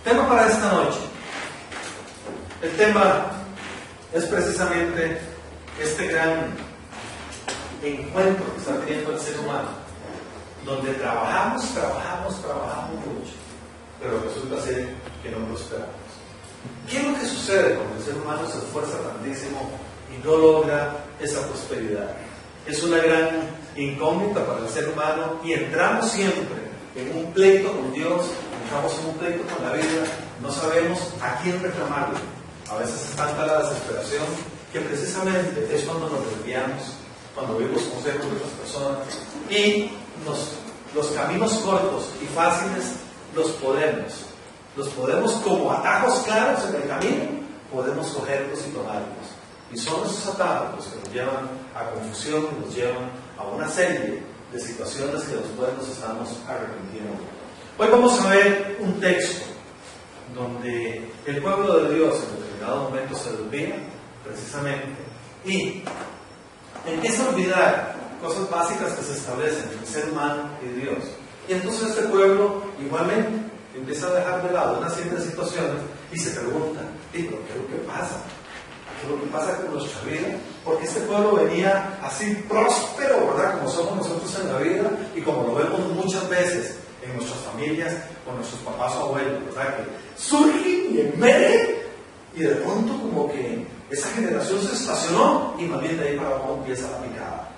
Tema para esta noche. El tema es precisamente este gran encuentro que está teniendo el ser humano, donde trabajamos mucho, pero resulta ser que no prosperamos. ¿Qué es lo que sucede cuando el ser humano se esfuerza tantísimo y no logra esa prosperidad? Es una gran incógnita para el ser humano y entramos siempre en un pleito con Dios, entramos en un pleito con la vida, no sabemos a quién reclamarle. A veces es tanta la desesperación que precisamente es cuando nos desviamos, cuando oímos consejos de otras personas y los caminos cortos y fáciles los podemos como atajos claros en el camino, podemos cogerlos y tomarlos. Y son esos atajos los que nos llevan a confusión, nos llevan a una serie de situaciones que después nos estamos arrepintiendo. Hoy vamos a ver un texto donde el pueblo de Dios en determinado momento se desvía precisamente y empieza a olvidar cosas básicas que se establecen entre el ser humano y Dios. Y entonces este pueblo igualmente empieza a dejar de lado una serie de situaciones y se pregunta, ¿pero qué es lo que pasa? ¿Qué es lo que pasa con nuestra vida? Porque este pueblo venía así próspero, ¿verdad? Como somos nosotros en la vida y como lo vemos muchas veces en nuestras familias, con nuestros papás o abuelos, ¿verdad? Que surgen y emergen y de pronto como que esa generación se estacionó y más bien de ahí para abajo empieza la picada,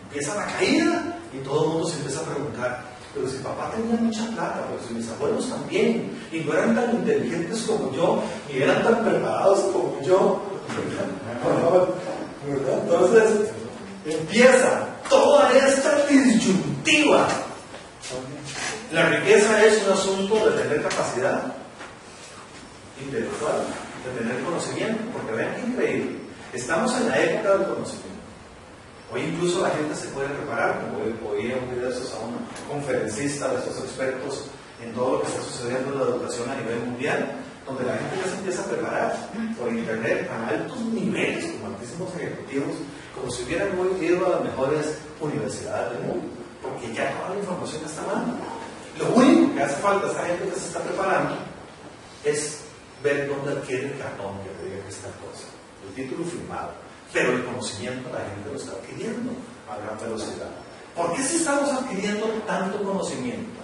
empieza la caída y todo el mundo se empieza a preguntar, pero si papá tenía mucha plata, pero si mis abuelos también, y no eran tan inteligentes como yo, ni eran tan preparados como yo, ¿verdad? Entonces empieza toda esta disyuntiva. La riqueza es un asunto de tener capacidad intelectual, de tener conocimiento, porque vean qué increíble, estamos en la época del conocimiento. Hoy incluso la gente se puede preparar, como oía un video de esos a un conferencista de esos expertos en todo lo que está sucediendo en la educación a nivel mundial, donde la gente ya se empieza a preparar por internet a altos niveles, como altísimos ejecutivos, como si hubieran ido a las mejores universidades del mundo, porque ya toda la información está a mano. Lo único que hace falta a esa gente que se está preparando es ver dónde adquiere el cartón que te diga que está cosa, el título firmado. Pero el conocimiento la gente lo está adquiriendo a gran velocidad. ¿Por qué si estamos adquiriendo tanto conocimiento?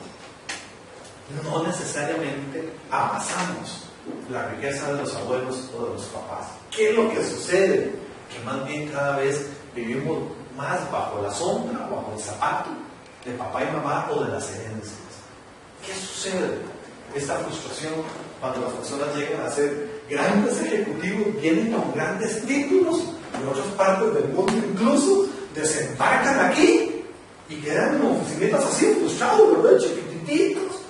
No necesariamente amasamos la riqueza de los abuelos o de los papás. ¿Qué es lo que sucede? Que más bien cada vez vivimos más bajo la sombra, bajo el zapato de papá y mamá o de las herencias. ¿Qué sucede? Esta frustración cuando las personas llegan a ser grandes ejecutivos, vienen con grandes títulos en otras partes del mundo, incluso desembarcan aquí y quedan en oficinitas así frustrados, ¿verdad? Chiquititos,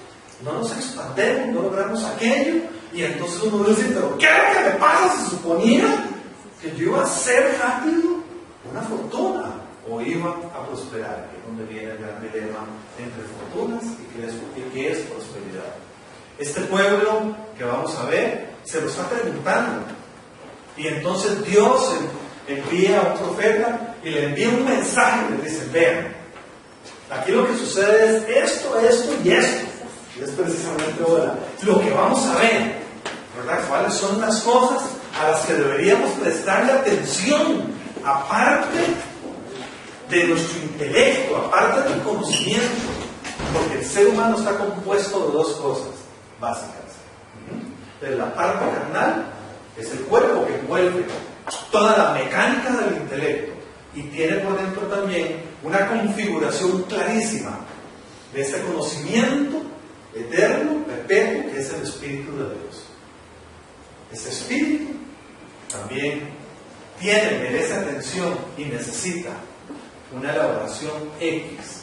no nos expandemos, no logramos aquello y entonces uno dice, pero ¿qué es lo que me pasa? Se suponía que yo iba a ser rápido una fortuna o iba a prosperar, que es donde viene el gran dilema entre fortunas y qué es prosperidad. Este pueblo que vamos a ver se lo está preguntando y entonces Dios envía a un profeta y le envía un mensaje y le dice, vean, aquí lo que sucede es esto y esto, y es precisamente ahora lo que vamos a ver, ¿verdad? ¿Cuáles son las cosas a las que deberíamos prestarle atención, aparte de nuestro intelecto, aparte del conocimiento? Porque el ser humano está compuesto de dos cosas básicas. De la parte carnal, es el cuerpo que envuelve toda la mecánica del intelecto y tiene por dentro también una configuración clarísima de ese conocimiento eterno, perpetuo, que es el Espíritu de Dios. Ese Espíritu también merece atención y necesita una elaboración X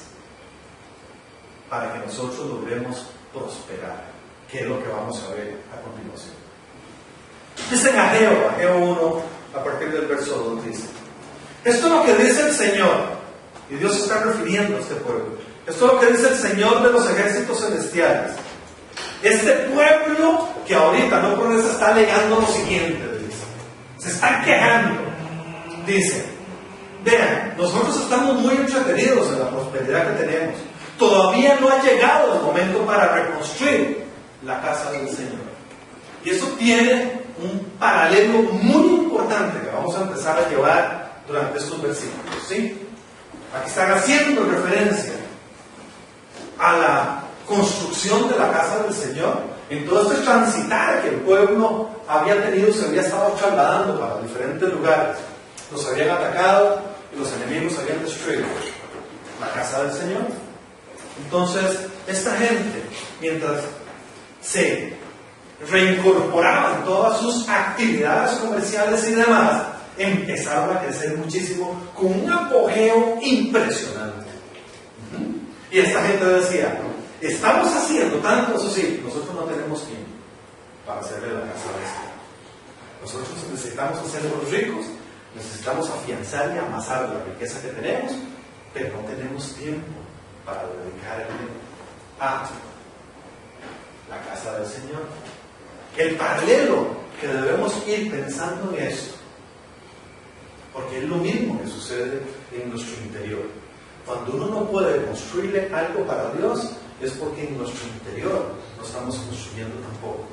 para que nosotros logremos prosperar, que es lo que vamos a ver a continuación. Dice en Ageo 1, a partir del verso 2, dice, esto es lo que dice el Señor, y Dios se está refiriendo a este pueblo, esto es lo que dice el Señor de los ejércitos celestiales, este pueblo que ahorita no por eso está alegando lo siguiente, dice, se están quejando, dice, vean, nosotros estamos muy entretenidos en la prosperidad que tenemos, todavía no ha llegado el momento para reconstruir la casa del Señor. Y eso tiene un paralelo muy importante que vamos a empezar a llevar durante estos versículos, ¿sí? Aquí están haciendo referencia a la construcción de la casa del Señor, en todo este transitar que el pueblo había tenido, se había estado trasladando para diferentes lugares. Los habían atacado y los enemigos habían destruido la casa del Señor. Entonces, esta gente, mientras se reincorporaban todas sus actividades comerciales y demás, empezaron a crecer muchísimo con un apogeo impresionante. Y esta gente decía, estamos haciendo tanto, eso sí, nosotros no tenemos tiempo para hacerle la casa de Señor. Nosotros necesitamos hacernos ricos, necesitamos afianzar y amasar la riqueza que tenemos, pero no tenemos tiempo para dedicar a la casa del Señor. El paralelo que debemos ir pensando en esto, porque es lo mismo que sucede en nuestro interior. Cuando uno no puede construirle algo para Dios, es porque en nuestro interior no estamos construyendo tampoco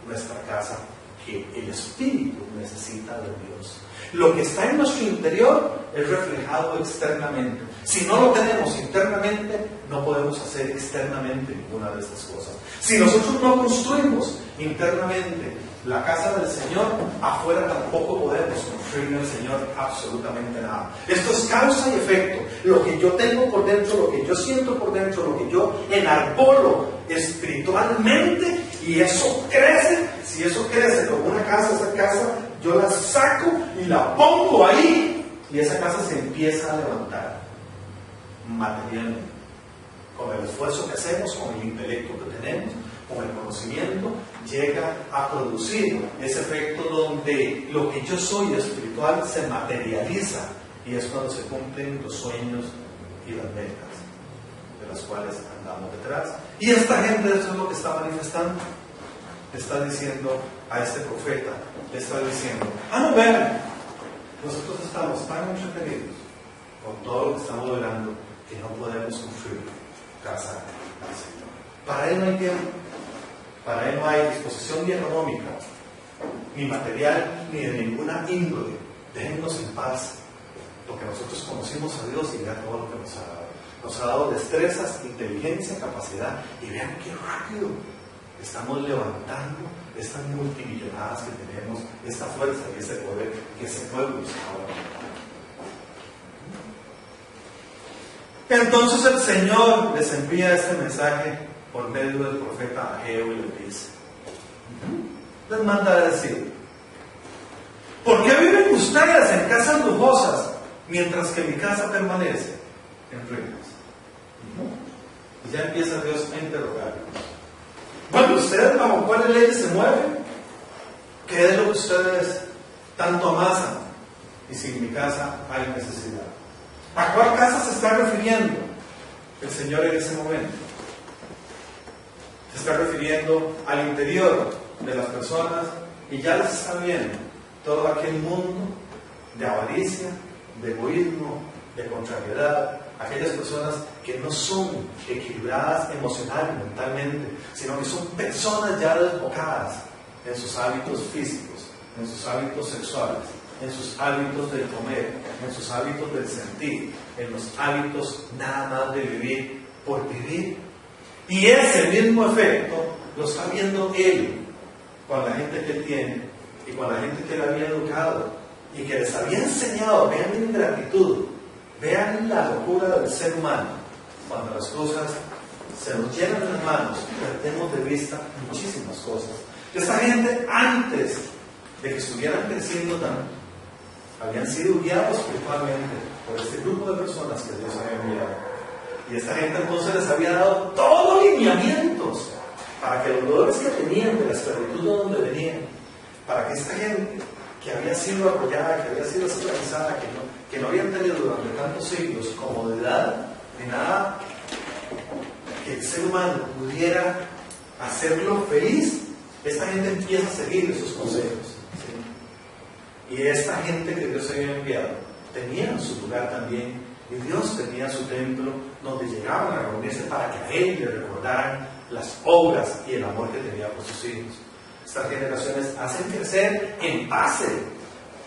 nuestra casa que el Espíritu necesita de Dios. Lo que está en nuestro interior es reflejado externamente. Si no lo tenemos internamente, no podemos hacer externamente ninguna de estas cosas. Si nosotros no construimos internamente la casa del Señor, afuera tampoco podemos construir al Señor absolutamente nada. Esto es causa y efecto. Lo que yo tengo por dentro, lo que yo siento por dentro, lo que yo enarbolo espiritualmente, y eso crece. Si eso crece como una casa, esa casa yo la saco y la pongo ahí, y esa casa se empieza a levantar materialmente, con el esfuerzo que hacemos, con el intelecto que tenemos, con el conocimiento, llega a producir ese efecto donde lo que yo soy espiritual se materializa, y es cuando se cumplen los sueños y las metas de las cuales andamos detrás. Y esta gente, eso es lo que está manifestando. Le está diciendo a este profeta, le está diciendo, no, vean, nosotros estamos tan entretenidos con todo lo que estamos logrando que no podemos construir casa al Señor. Para Él no hay tiempo, para Él no hay disposición ni económica, ni material, ni de ninguna índole. Déjennos en paz, porque nosotros conocimos a Dios y vean todo lo que nos ha dado. Nos ha dado destrezas, inteligencia, capacidad, y vean qué rápido estamos levantando estas multimillonadas que tenemos, esta fuerza y ese poder que ese pueblo está levantando. Entonces el Señor les envía este mensaje por medio del profeta Ageo y les dice, les manda a decir, ¿por qué viven ustedes en casas lujosas mientras que mi casa permanece en ruinas? Y ya empieza Dios a interrogarlos. Bueno, ¿ustedes bajo cuáles leyes se mueven? ¿Qué es lo que ustedes tanto amasan? Y si en mi casa hay necesidad. ¿A cuál casa se está refiriendo el Señor en ese momento? Se está refiriendo al interior de las personas, y ya les está viendo todo aquel mundo de avaricia, de egoísmo, de contrariedad, aquellas personas que no son equilibradas emocional y mentalmente, sino que son personas ya desbocadas en sus hábitos físicos, en sus hábitos sexuales, en sus hábitos de comer, en sus hábitos del sentir, en los hábitos nada más de vivir por vivir. Y ese mismo efecto lo está viendo Él con la gente que Él tiene y con la gente que Él había educado y que les había enseñado. Vean la ingratitud, vean la locura del ser humano. Cuando las cosas se nos llenan las manos, perdemos de vista muchísimas cosas. Esta gente, antes de que estuvieran creciendo tanto, habían sido guiados espiritualmente por este grupo de personas que Dios había enviado. Y esta gente entonces les había dado todos lineamientos para que los dolores que tenían de la esclavitud de donde venían, para que esta gente que había sido apoyada, que había sido esclavizada, que no habían tenido durante tantos siglos comodidad ni nada, que el ser humano pudiera hacerlo feliz, esta gente empieza a seguir esos consejos. ¿Sí? Y esta gente que Dios había enviado tenía su lugar también, y Dios tenía su templo donde llegaban a reunirse para que a Él le recordaran las obras y el amor que tenía por sus hijos. Estas generaciones hacen crecer en base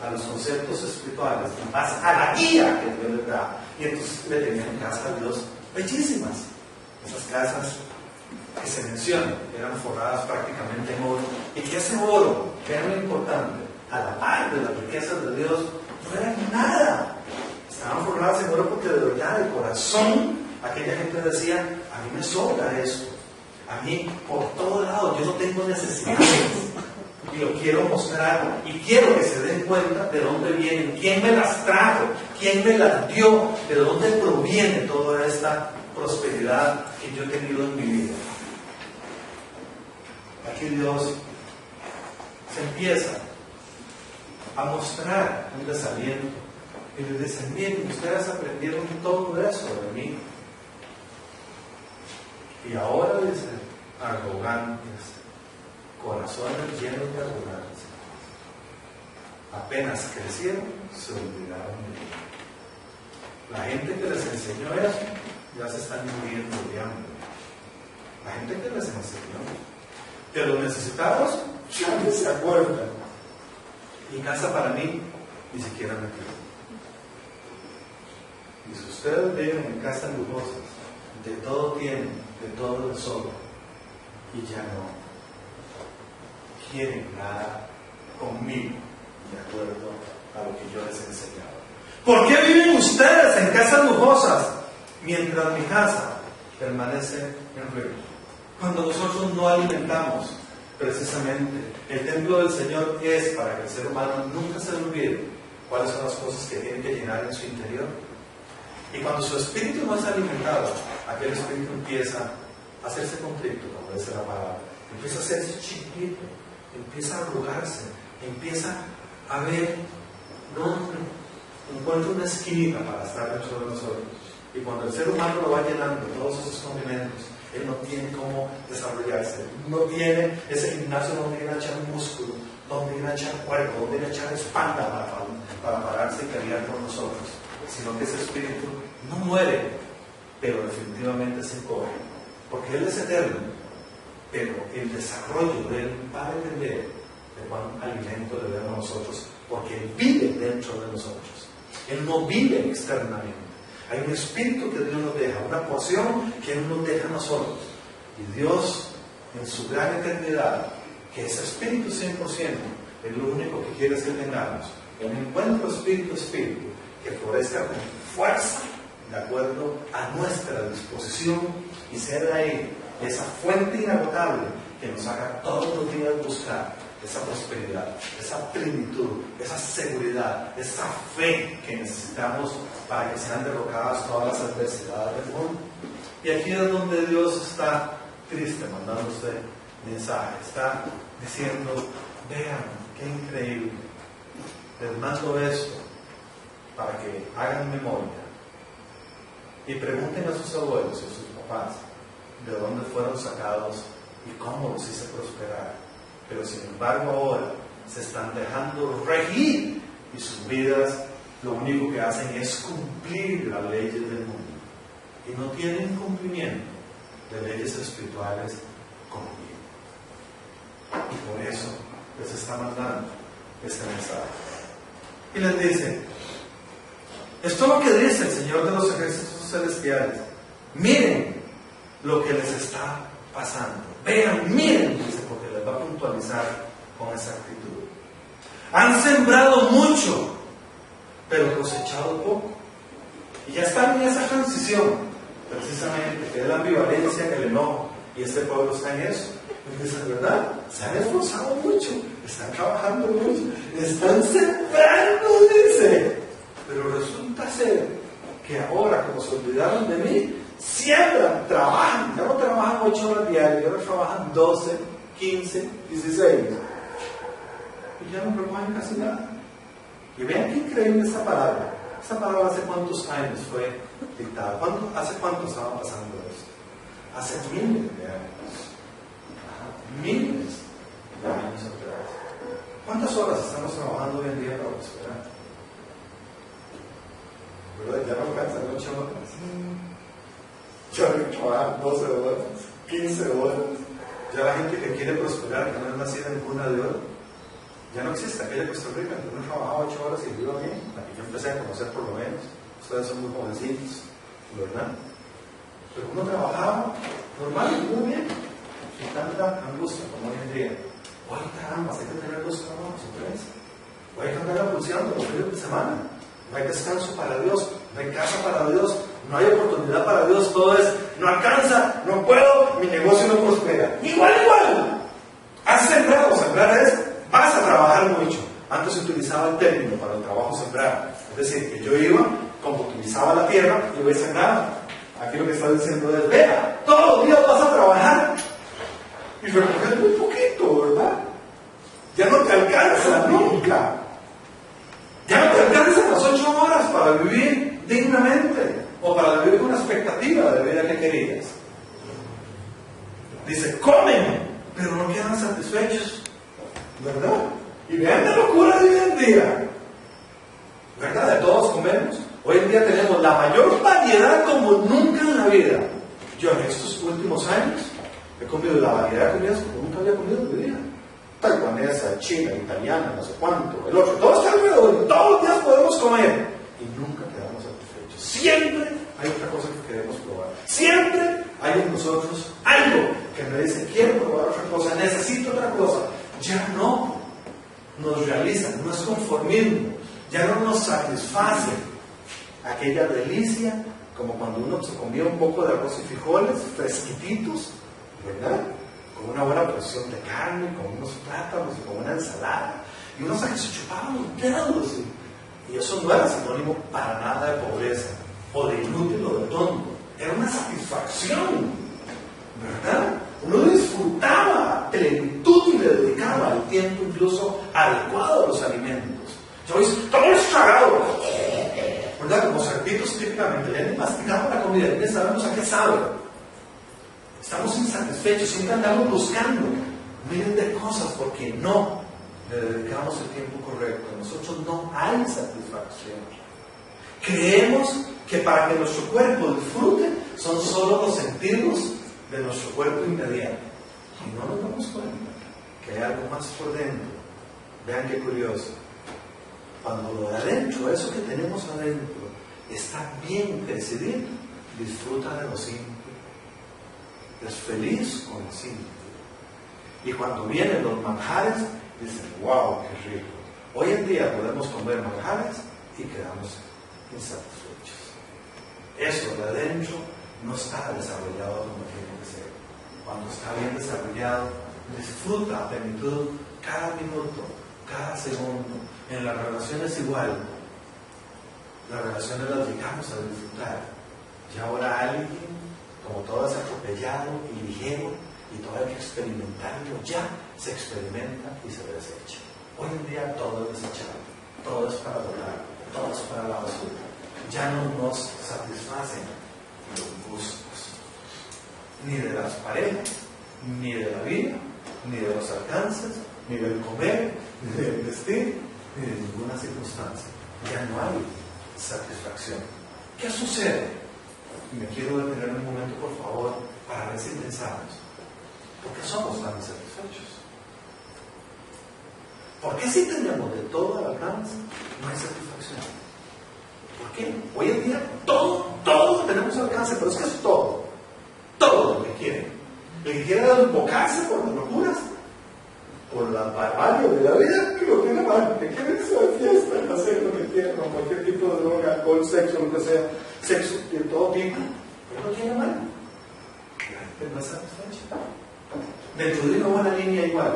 a los conceptos espirituales, en base a la guía que Dios les da. Y entonces le tenían casas a Dios bellísimas. Esas casas que se mencionan eran forradas prácticamente en oro. Y que ese oro, que era muy importante, a la par de las riquezas de Dios, no eran nada. Estaban forradas en oro porque de verdad, de corazón, aquella gente decía: a mí me sobra esto. A mí, por todo lado, yo no tengo necesidades. Y lo quiero mostrar. Y quiero que se den cuenta de dónde vienen, quién me las trajo, quién me las dio, de dónde proviene toda esta prosperidad que yo he tenido en mi vida. Aquí Dios se empieza a mostrar un desaliento. Y les dice: miren, ustedes aprendieron todo eso de mí. Y ahora dice: arrogantes, corazones llenos de arrogancia. Apenas crecieron, se olvidaron de mí. La gente que les enseñó eso, ya se están muriendo de hambre. La gente que les enseñó. Que los necesitados, ya no se acuerdan. Y casa para mí, ni siquiera me quedo. Y si ustedes viven en casas lujosas, de todo tienen, de todo les sobra, y ya no quieren nada conmigo, de acuerdo a lo que yo les he enseñado. ¿Por qué viven ustedes en casas lujosas mientras mi casa permanece en ruina? Cuando nosotros no alimentamos, precisamente, el templo del Señor es para que el ser humano nunca se le olvide cuáles son las cosas que tiene que llenar en su interior. Y cuando su espíritu no es alimentado, aquel espíritu empieza a hacerse conflicto, como dice la palabra, empieza a hacerse chiquito, empieza a arrugarse, empieza a ver dónde encuentra una esquinita para estar dentro de nosotros. Y cuando el ser humano lo va llenando todos esos condimentos, él no tiene cómo desarrollarse, no tiene ese gimnasio donde ir a echar músculo, donde ir a echar cuerpo, donde ir a echar espalda para pararse y pelear con nosotros, sino que ese espíritu no muere, pero definitivamente se encoge, porque Él es eterno, pero el desarrollo de Él va a depender de cuán alimento le demos a nosotros, porque Él vive dentro de nosotros, Él no vive externamente. Hay un espíritu que Dios nos deja, una porción que Él nos deja a nosotros. Y Dios, en su gran eternidad, que ese espíritu 100%, es lo único que quiere es que tengamos un encuentro espíritu-espíritu que florezca con fuerza, de acuerdo a nuestra disposición, y ser ahí esa fuente inagotable que nos haga todos los días buscar esa prosperidad, esa plenitud, esa seguridad, esa fe que necesitamos para que sean derrocadas todas las adversidades del mundo. Y aquí es donde Dios está triste, mandando usted mensaje, está diciendo: vean, qué increíble, les mando esto para que hagan memoria y pregunten a sus abuelos y a sus papás de dónde fueron sacados y cómo los hice prosperar. Pero sin embargo ahora se están dejando regir y sus vidas lo único que hacen es cumplir las leyes del mundo y no tienen cumplimiento de leyes espirituales conmigo. Y por eso les está mandando este mensaje. Y les dice: esto es lo que dice el Señor de los ejércitos celestiales. Miren lo que les está pasando. Vean, miren, dice, porque les va a puntualizar con exactitud. Han sembrado mucho, pero cosechado poco. Y ya están en esa transición, precisamente, que es la ambivalencia, que el enojo. Y este pueblo está en eso. Entonces, ¿verdad? Se han esforzado mucho, están trabajando mucho, están sembrando, dice. Pero resulta ser que ahora, como se olvidaron de mí, siembran, trabajan. Ya no trabajan 8 horas diarias, ahora trabajan 12, 15, 16. Y ya no proponen casi nada. Y vean qué increíble esta palabra. Esta palabra, ¿hace cuántos años fue dictada? ¿Hace cuánto estaba pasando esto? Hace miles de años. Miles de años atrás. ¿Cuántas horas estamos trabajando hoy en día para prosperar? ¿Verdad? Ya no alcanzan 8 horas. Ya no trabajan 12 horas, 15 horas. Ya la gente que quiere prosperar, que no es nacida en cuna de oro, ya no existe. Aquella de Costa Rica, que uno trabajaba 8 horas y vivió bien, la que yo empecé a conocer por lo menos. Ustedes son muy jovencitos, ¿verdad? Pero uno trabajaba normal y muy bien, sin tanta angustia como hoy en día. Hoy caramba, hay que tener 2 trabajos o 3. Hoy hay que andar pulseando los fines de semana. No hay descanso para Dios, no hay casa para Dios, no hay oportunidad para Dios. Todo es, no alcanza, no puedo, mi negocio no prospera. Igual. Has sembrado. Sembrar es, vas a trabajar mucho. Antes se utilizaba el término para el trabajo sembrar. Es decir, que yo iba, como utilizaba la tierra, iba a sembrar. Aquí lo que está diciendo es, vea, todos los días vas a trabajar y recoger muy poquito, ¿verdad? Ya no te alcanza nunca. Ya no te alcanzan las 8 horas para vivir dignamente o para vivir con una expectativa de vida que querías. Dice, comen, pero no quedan satisfechos, ¿verdad? Y vean la locura de hoy en día, ¿verdad? De todos comemos. Hoy en día tenemos la mayor variedad como nunca en la vida. Yo en estos últimos años he comido la variedad de comidas como nunca había comido en mi vida. Taiwanesa, china, italiana, no sé cuánto, el otro. Todo está alrededor. Todos los días podemos comer. Y nunca quedamos satisfechos. Siempre hay otra cosa que queremos probar. Siempre hay en nosotros algo que me dice, quiero probar otra cosa, necesito otra cosa. Ya no nos realiza, no es conformismo. Ya no nos satisface aquella delicia, como cuando uno se comía un poco de arroz y frijoles fresquititos, ¿verdad? Con una buena porción de carne, con unos plátanos y con una ensalada, y uno se chupaba los dedos, y eso no era sinónimo para nada de pobreza, o de inútil o de tonto, era una satisfacción, ¿verdad? Uno disfrutaba plenitud y le dedicaba el tiempo incluso adecuado a los alimentos. Yo hice todo estragado, ¿verdad? Como cerditos típicamente, ya ni masticamos la comida, ya sabemos a qué sabe. Estamos insatisfechos, siempre andamos buscando miles de cosas porque no le dedicamos el tiempo correcto. A nosotros no hay satisfacción. Creemos que para que nuestro cuerpo disfrute son solo los sentidos de nuestro cuerpo inmediato. Y no nos damos cuenta que hay algo más por dentro. Vean qué curioso. Cuando lo de adentro, eso que tenemos adentro, está bien decidido, disfruta de lo simple. Es feliz con lo simple. Y cuando vienen los manjares, dicen, wow, qué rico. Hoy en día podemos comer manjares y quedamos insatisfechos. Eso de adentro no está desarrollado como tiene que ser. Cuando está bien desarrollado, disfruta a plenitud cada minuto, cada segundo. En las relaciones igual. Las relaciones las llegamos a disfrutar. Y ahora alguien, como todo es atropellado y ligero, y todo hay que experimentarlo, ya se experimenta y se desecha. Hoy en día todo es desechable, todo es para volar, todo es para la basura. Ya no nos satisfacen los gustos, ni de las parejas, ni de la vida, ni de los alcances, ni del comer, ni del vestir, ni de ninguna circunstancia. Ya no hay satisfacción. ¿Qué sucede? Y me quiero detener un momento, por favor, para ver si pensamos. ¿Por qué somos tan insatisfechos? ¿Por qué si tenemos de todo al alcance no hay satisfacción? ¿Por qué? Hoy en día todo tenemos al alcance, pero es que es todo lo que quieren. El que quiera desbocarse por las locuras, por la barbarie de la vida, que lo tiene mal, que quiere irse de fiesta, hacer lo que quiera, con cualquier tipo de droga, alcohol, sexo, lo que sea, sexo de todo tipo, pero lo tiene mal. La gente no es satisfecha. Dentro de una buena línea igual,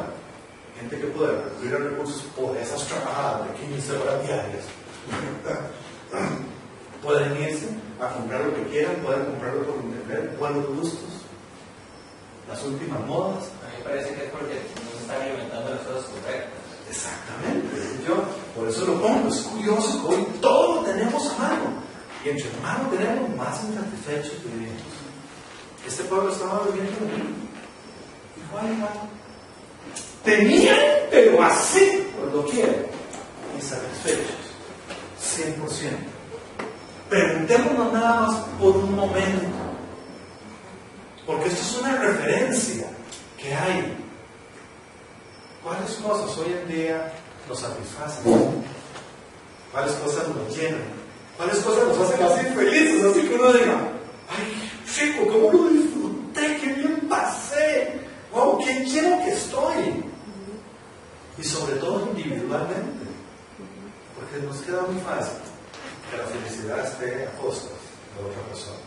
gente que puede recurrir a recursos por esas trabajadas de 15 horas diarias, pueden irse a comprar lo que quieran, pueden comprarlo por internet, buenos gustos, las últimas modas. A mí me parece que es porque no se están alimentando las cosas correctas. Exactamente. Yo por eso lo pongo. Es curioso que hoy todo lo tenemos a mano. Y entre mano tenemos más insatisfechos vivimos. Este pueblo estaba viviendo lo mismo. Igual. Tenían, pero así, por lo quieren, insatisfechos. 100%. Preguntémonos nada más por un momento. Porque esto es una referencia que ¿Qué hay? ¿Cuáles cosas hoy en día nos satisfacen? ¿Cuáles cosas nos llenan? ¿Cuáles cosas nos hacen así felices? Así que uno diga, ¡ay, chico, cómo lo disfruté! ¡Qué bien pasé! ¡Wow, qué lleno que estoy! Y sobre todo individualmente, porque nos queda muy fácil que la felicidad esté a costas de otra persona.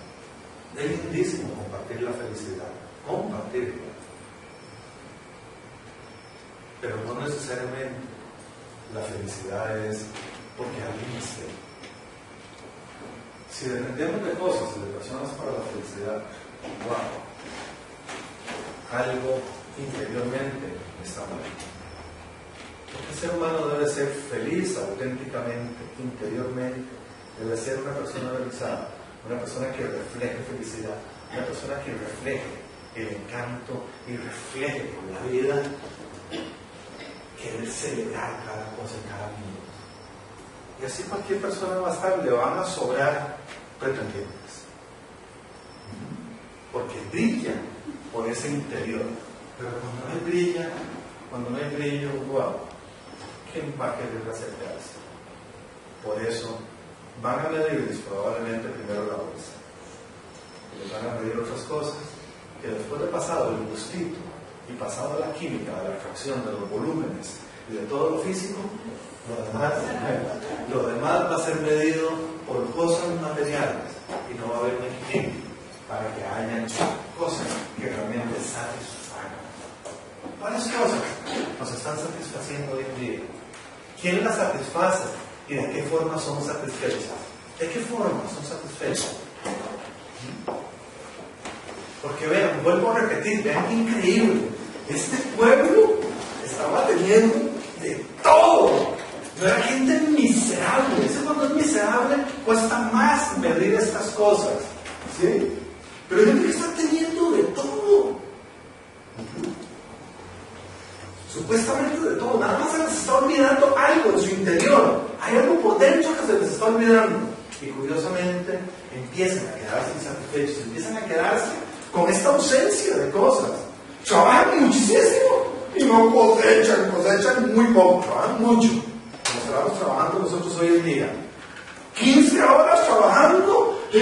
Es lindísimo compartir la felicidad, compartirla, pero no necesariamente la felicidad es porque alguien esté. Si dependemos de cosas y de personas para la felicidad, wow, algo interiormente está mal. Porque el ser humano debe ser feliz auténticamente, interiormente, debe ser una persona realizada, una persona que refleje felicidad, una persona que refleje el encanto y refleje con la vida querer celebrar cada cosa en cada minuto. Y así cualquier persona va a estar, le van a sobrar pretendientes, porque brilla por ese interior. Pero cuando no hay brillo, wow, ¿quién va a querer acercarse? Por eso van a medirles probablemente primero la bolsa, y les van a medir otras cosas que después de pasado el gustito y pasado la química, de la fracción de los volúmenes y de todo lo físico, lo demás va a ser medido por cosas materiales y no va a haber un equilibrio para que haya cosas que realmente satisfagan. ¿Cuáles cosas nos están satisfaciendo hoy en día? ¿Quién las satisface y de qué forma somos satisfechos? ¿De qué forma son satisfechos? Porque vean, vuelvo a repetir, vean qué increíble. Este pueblo estaba teniendo de todo. No era gente miserable. Ese cuando es miserable cuesta más medir estas cosas, ¿sí? Pero hay gente que está teniendo de todo. Supuestamente de todo. Nada más se les está olvidando algo en su interior. Hay algo por dentro que se les está olvidando. Y curiosamente empiezan a quedarse insatisfechos, empiezan a quedarse con esta ausencia de cosas. Trabajan muchísimo y no cosechan muy poco, trabajan mucho. Como estamos trabajando nosotros hoy en día. 15 horas trabajando y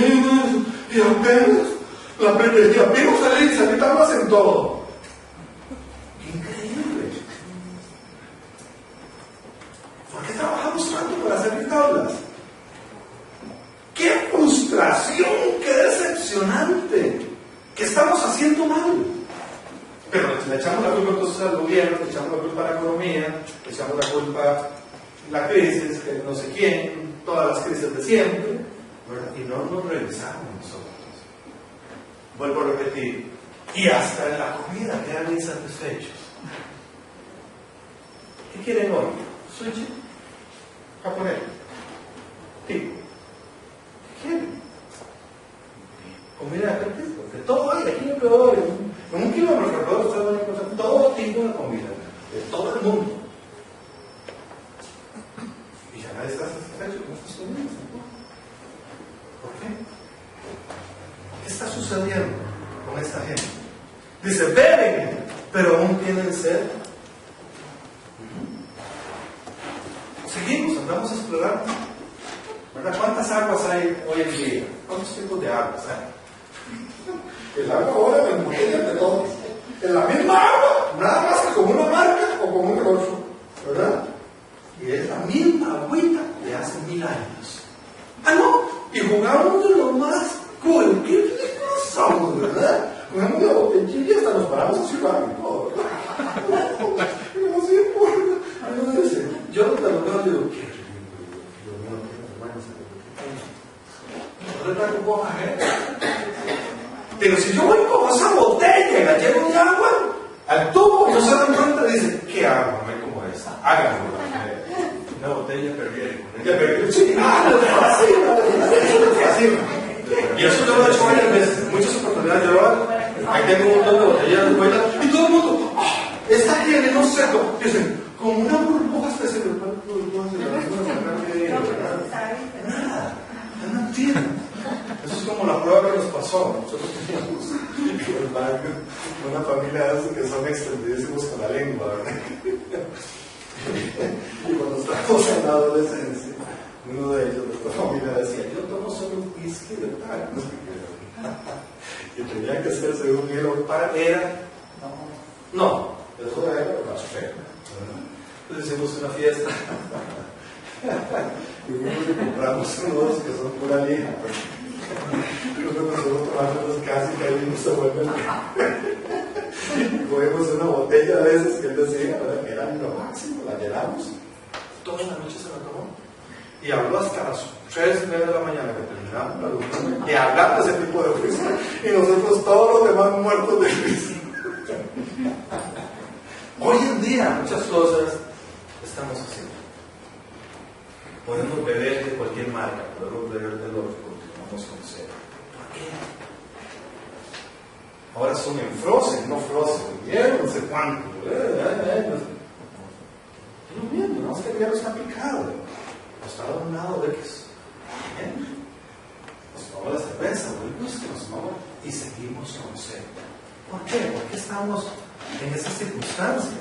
apenas salir tablas en todo. Increíble. ¿Por qué trabajamos tanto para hacer tablas? ¡Qué frustración! ¡Qué decepcionante! ¿Qué estamos haciendo mal? Pero le echamos la culpa entonces al gobierno, le echamos la culpa a la economía, le echamos la culpa a la crisis, que no sé quién, todas las crisis de siempre, ¿verdad? Y no nos revisamos nosotros. Vuelvo a repetir, y hasta en la comida quedan insatisfechos. ¿Qué quieren hoy? ¿Sushi? ¿Japonés? ¿Tipo? ¿Qué quieren? Comida de artista, de todo hay, aquí en Ecuador, en 1 kilómetro alrededor ustedes van a encontrar todo tipo de comida, de todo el mundo. Y ya nadie está satisfecho con estas comidas. ¿Por qué? ¿Qué está sucediendo con esta gente? Dice, beben, pero aún tienen sed. Seguimos, andamos a explorar, ¿verdad? ¿Cuántas aguas hay hoy en día? ¿Cuántos tipos de aguas hay? El agua ahora en botellas de todos. En la misma agua, nada más que con una marca o con un negocio, ¿verdad? Y es la misma agüita de hace 1000 años. Ah, no, y jugamos de lo más cool. ¿Qué ricos somos, verdad? Jugamos de botellilla y hasta nos paramos a ciudad y todo, ¿verdad? Como si por... Yo te lo veo y digo, qué ridículo. Dios mío, qué hermanos. No le traigo poca gente. Pero si yo voy con esa botella y la lleno de agua, al tubo no se dan cuenta y dicen, ¿qué agua? No hay como esta. Háganlo. Una botella perdida. Sí, así. Y eso yo lo he hecho varias veces. Muchas oportunidades yo ahí tengo un montón de botellas de vuelta y todo el mundo, esta tiene, no sé, dicen, como una burbuja especial. Nada, no entienden. Eso es como la prueba que nos pasó. Nosotros teníamos en el barrio una familia de esos que son extendidísimos con la lengua, ¿verdad? Y cuando estábamos en la adolescencia, uno de ellos, de esta familia, decía: yo tomo solo un whisky de tal, no sé qué. Y tenía que ser según él, o tal era. No, eso era más feo. Entonces hicimos una fiesta. Y fuimos y compramos unos que son pura lija. Nosotros tomamos casi que ahí no se vuelven. Cogimos una botella de esas que él decía, ¿verdad? Que eran lo máximo, la llenamos. Toda la noche se la tomó. Y habló hasta las 3:30 de la mañana que terminamos la luz. Y hablando de ese tipo de whisky. Y nosotros todos los demás muertos de whisky. Hoy en día muchas cosas estamos haciendo. Podemos beber de cualquier marca, podemos beber de lo que continuamos con sed. ¿Por qué? Ahora son en Frozen, no Frozen, no sé cuánto. Es lo mismo, no es que ya lo está aplicado. Nos está a un lado de X. Nos tomamos la cerveza, o el whisky, nos tomamos y seguimos con sed. ¿Por qué? Porque estamos en esas circunstancias.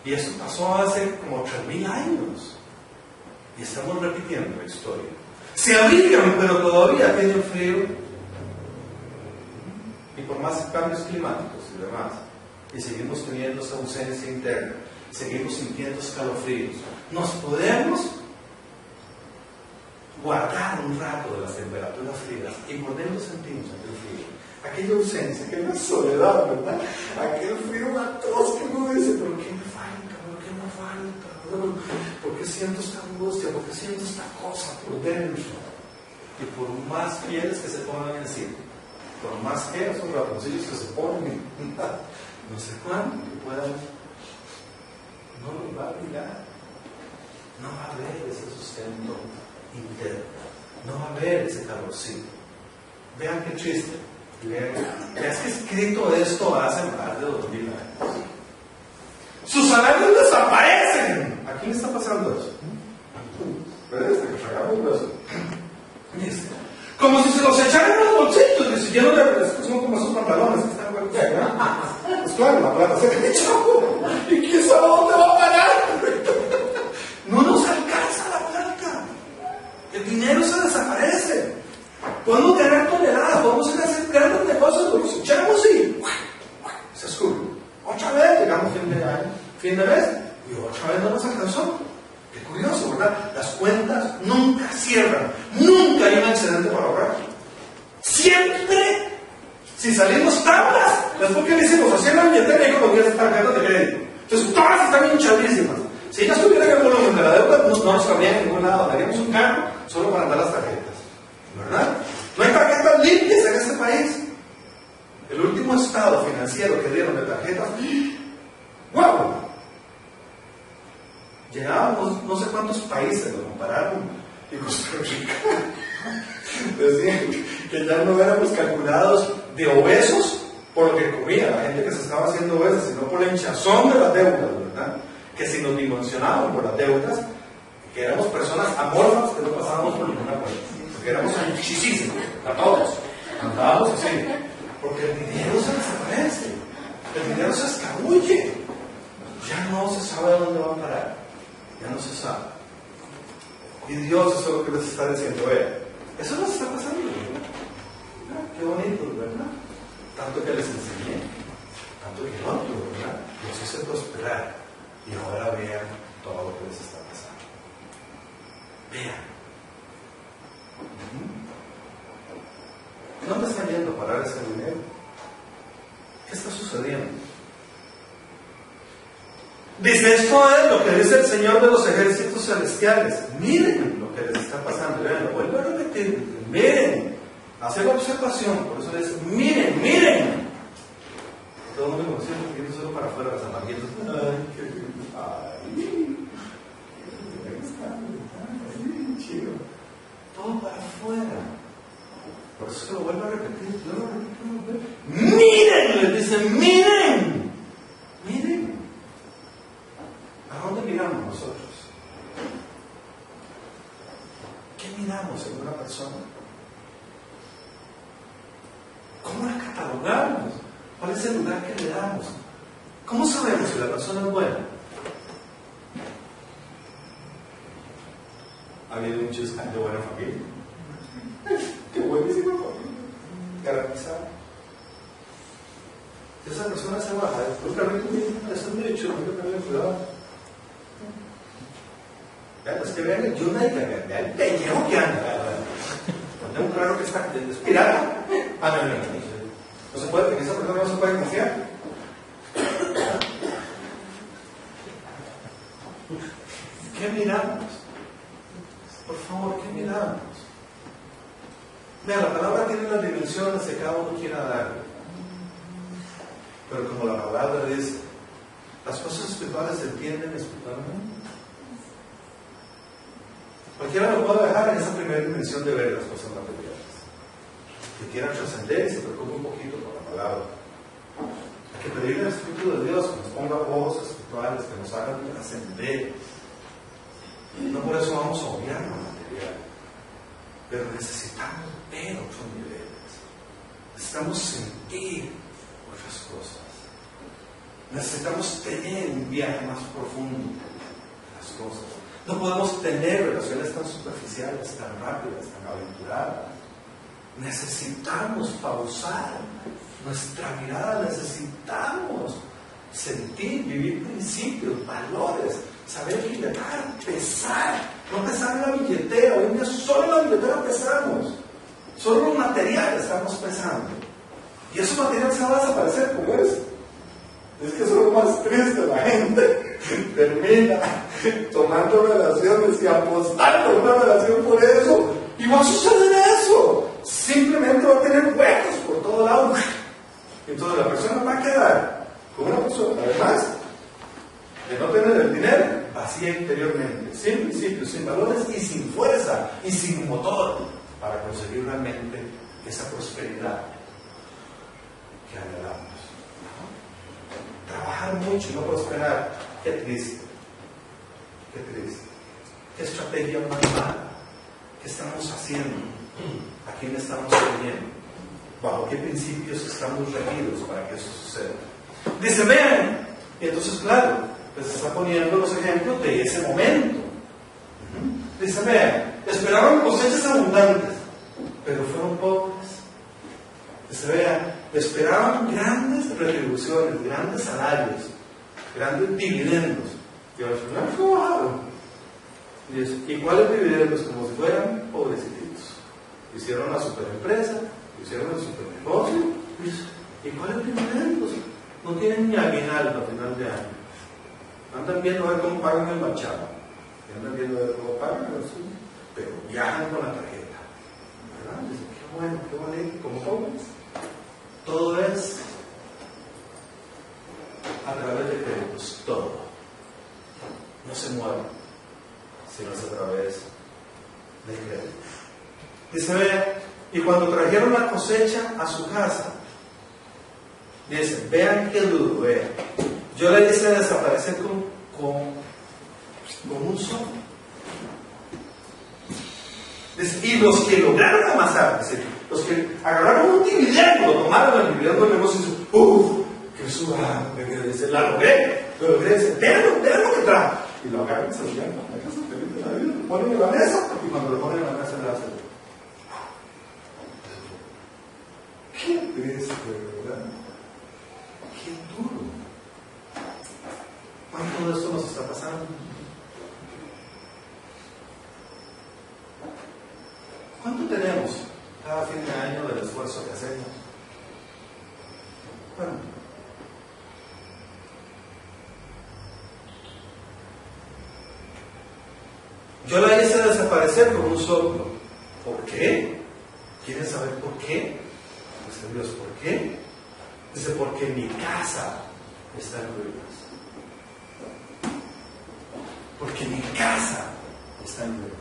Y eso pasó hace como 3.000 años. Y estamos repitiendo la historia. Se abrigan, pero todavía tienen frío. Y por más cambios climáticos y demás, y seguimos teniendo esa ausencia interna, seguimos sintiendo escalofríos, nos podemos guardar un rato de las temperaturas frías y por dentro sentimos aquel frío, aquella ausencia, aquella soledad, ¿verdad? Aquel frío atroz que uno dice: ¿por qué me falta? ¿Por qué me falta? ¿Por qué siento esta angustia? ¿Por qué siento esta cosa por dentro? Y por más pieles que se pongan encima, por más que esos ratoncillos que se ponen no sé cuánto que puedan, no lo va a brillar, no va a haber ese sustento interno, no va a haber ese calorcito. Vean qué triste. Es que escrito esto hace más de 2000 años. Sus salarios desaparecen. ¿A quién está pasando eso? ¿Ves? Que tragamos eso. Dice, como si se los echaran en los bolsillos. Dice, lleno de, son como esos pantalones que están huecos. Pues claro, la plata se le echó. ¿Y quién sabe dónde va a parar? No nos alcanza la plata. El dinero se desaparece. Podemos ganar toneladas, podemos hacer grandes negocios, los echamos y se escurre. Otra vez llegamos fin de mes, y otra vez no nos alcanzó. Qué curioso, ¿verdad? Las cuentas nunca cierran, nunca hay un excedente para ahorrar. Siempre, si salimos tablas, es porque le hicimos así en la billetera y como 10 tarjetas de crédito. Entonces todas están hinchadísimas. Si ya estuviera en el volumen de la deuda, no nos cabría en ningún lado. Daríamos un carro solo para andar las tarjetas, ¿verdad? No hay tarjetas limpias en este país. El último estado financiero que dieron de tarjetas, ¡wow! Llegábamos no sé cuántos países, lo compararon, y Costa Rica decían que ya no éramos calculados de obesos por lo que comía la gente que se estaba haciendo obesa, sino por la hinchazón de las deudas, ¿verdad? Que si nos dimensionaban por las deudas, que éramos personas amorfas que no pasábamos por ninguna cuenta, porque éramos muchísimos, a todos, andábamos así, porque el dinero se desaparece, el dinero se escabulle, ya no se sabe dónde va a parar, ya no se sabe. Y Dios, eso es lo que les está diciendo, eso nos está pasando, ¿verdad? Qué bonito, ¿verdad? Tanto que les enseñé, tanto que no, ¿verdad? Los hice prosperar, y ahora vean todo lo que les está pasando. Vean. ¿Dónde está yendo a parar ese dinero? ¿Qué está sucediendo? Dice, esto es lo que dice el Señor de los ejércitos celestiales. Miren lo que les está pasando. Vean, lo vuelvo a repetir. Miren. Hace la observación. Por eso dice, miren, miren. Todo el mundo me conocía porque solo para afuera las amarguitas. Ay, chido. Todo para afuera. Por eso se lo vuelvo a repetir. Yo lo repito. Miren, les dice, miren. Miren. ¿A dónde miramos nosotros? ¿Qué miramos en una persona? es el lugar que le damos? ¿Cómo sabemos si la persona es buena? ¿Ha habido un chisme de buena familia? ¡Qué buenísima familia! Garantizada. Si esa persona se baja, después eso es muy hecho, no hay que tener cuidado. Es que vean el Yunai, vean el pellejo que anda. Tengo claro que está pirata. No se puede, porque esa persona no se puede confiar. ¿Qué miramos? Por favor, ¿qué miramos? Mira, la palabra tiene las dimensiones que cada uno quiera darle. Pero como la palabra dice, las cosas espirituales se entienden espiritualmente. Cualquiera lo puede dejar en esa primera dimensión de ver las cosas materiales. Que quiera trascender y se preocupe un poquito por la palabra. Hay que pedirle al Espíritu de Dios que nos ponga ojos espirituales, que nos hagan trascender. No por eso vamos a obviar lo material, pero necesitamos ver otros niveles. Necesitamos sentir otras cosas. Necesitamos tener un viaje más profundo de las cosas. No podemos tener relaciones tan superficiales, tan rápidas, tan aventuradas. Necesitamos pausar nuestra mirada, necesitamos sentir, vivir principios, valores, saber girar, pesar, no pesar la billetera. Hoy en día solo la billetera pesamos, solo los materiales estamos pesando. Y esos materiales se van a desaparecer como es. Es que eso es lo más triste, la gente termina tomando relaciones y apostando una relación por eso, y va a suceder eso. Simplemente va a tener huecos por todo lado. Entonces la persona va a quedar con una persona, además de no tener el dinero, vacía interiormente, sin principios, sin valores y sin fuerza y sin motor para conseguir realmente esa prosperidad que anhelamos. Trabajar mucho y no prosperar, qué triste, qué triste. ¿Qué estrategia más mala? ¿Qué estamos haciendo? ¿A quién estamos creyendo? ¿Bajo qué principios estamos regidos para que eso suceda? Dice, vean, y entonces claro, les está poniendo los ejemplos de ese momento. Dice, vean, esperaban cosechas abundantes, pero fueron pobres. Dice, vean, esperaban grandes retribuciones, grandes salarios, grandes dividendos, y al final trabajaron. ¿Y cuáles dividendos? Como si fueran pobrecitos. Hicieron la superempresa, hicieron el supernegocio. ¿Y cuáles dividendos? No tienen ni aguinaldo a final de año. Andan viendo a ver cómo pagan el machado. Andan viendo a ver cómo pagan el suyo. Pero viajan con la tarjeta. ¿Verdad? Dicen, qué bueno, qué bonito, como pobres. Todo es a través de créditos, todo. No se mueve, sino es a través de créditos. Dice, vean, y cuando trajeron la cosecha a su casa, dice, vean qué duro, vean. Yo le hice desaparecer con un solo. Dice, y los que lograron amasar, dice, los que agarraron un dividendo, lo tomaron el dividendo del negocio y dicen, qué suave, dice, la logré, lo logré, dice, vean lo que trae. Y lo agarran y se lo llevan a la casa, feliz de la vida, lo ponen en la mesa, y cuando lo ponen en la casa le hacen. Qué triste, ¿verdad? Qué duro. ¿Cuánto de esto nos está pasando? ¿Cuánto tenemos cada fin de año del esfuerzo que hacemos? ¿Cuánto? Yo la hice desaparecer con un soplo. ¿Por qué? ¿Quieren saber por qué? Dice Dios, ¿por qué? Dice, porque mi casa está en ruinas. Porque mi casa está en ruinas.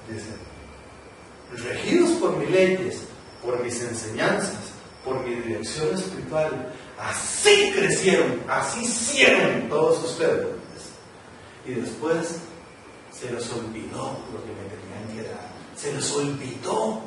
Dice, regidos por mis leyes, por mis enseñanzas, por mi dirección espiritual, así crecieron, así hicieron todos ustedes. Y después se les olvidó lo que me tenían que dar. Se les olvidó.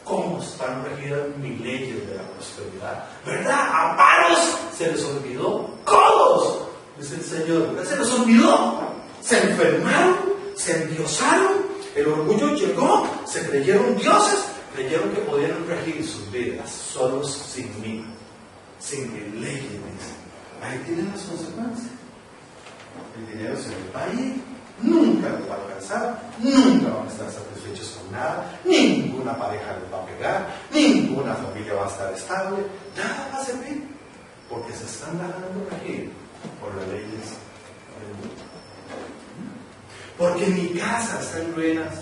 ¿Cómo están regidas mis leyes de la prosperidad? ¿Verdad? A varos se les olvidó. Codos, dice el Señor, ¿verdad? Se les olvidó. Se enfermaron, se endiosaron, el orgullo llegó, se creyeron dioses, creyeron que podían regir sus vidas solos sin mí, sin mis leyes. Ahí tienen las consecuencias. El dinero se les va a ir, nunca les va a alcanzar, nunca van a estar satisfechos con nada, ninguna pareja les va a pegar, ninguna familia va a estar estable, nada va a servir, porque se están dejando regir por las leyes del mundo. Porque mi casa está en ruinas.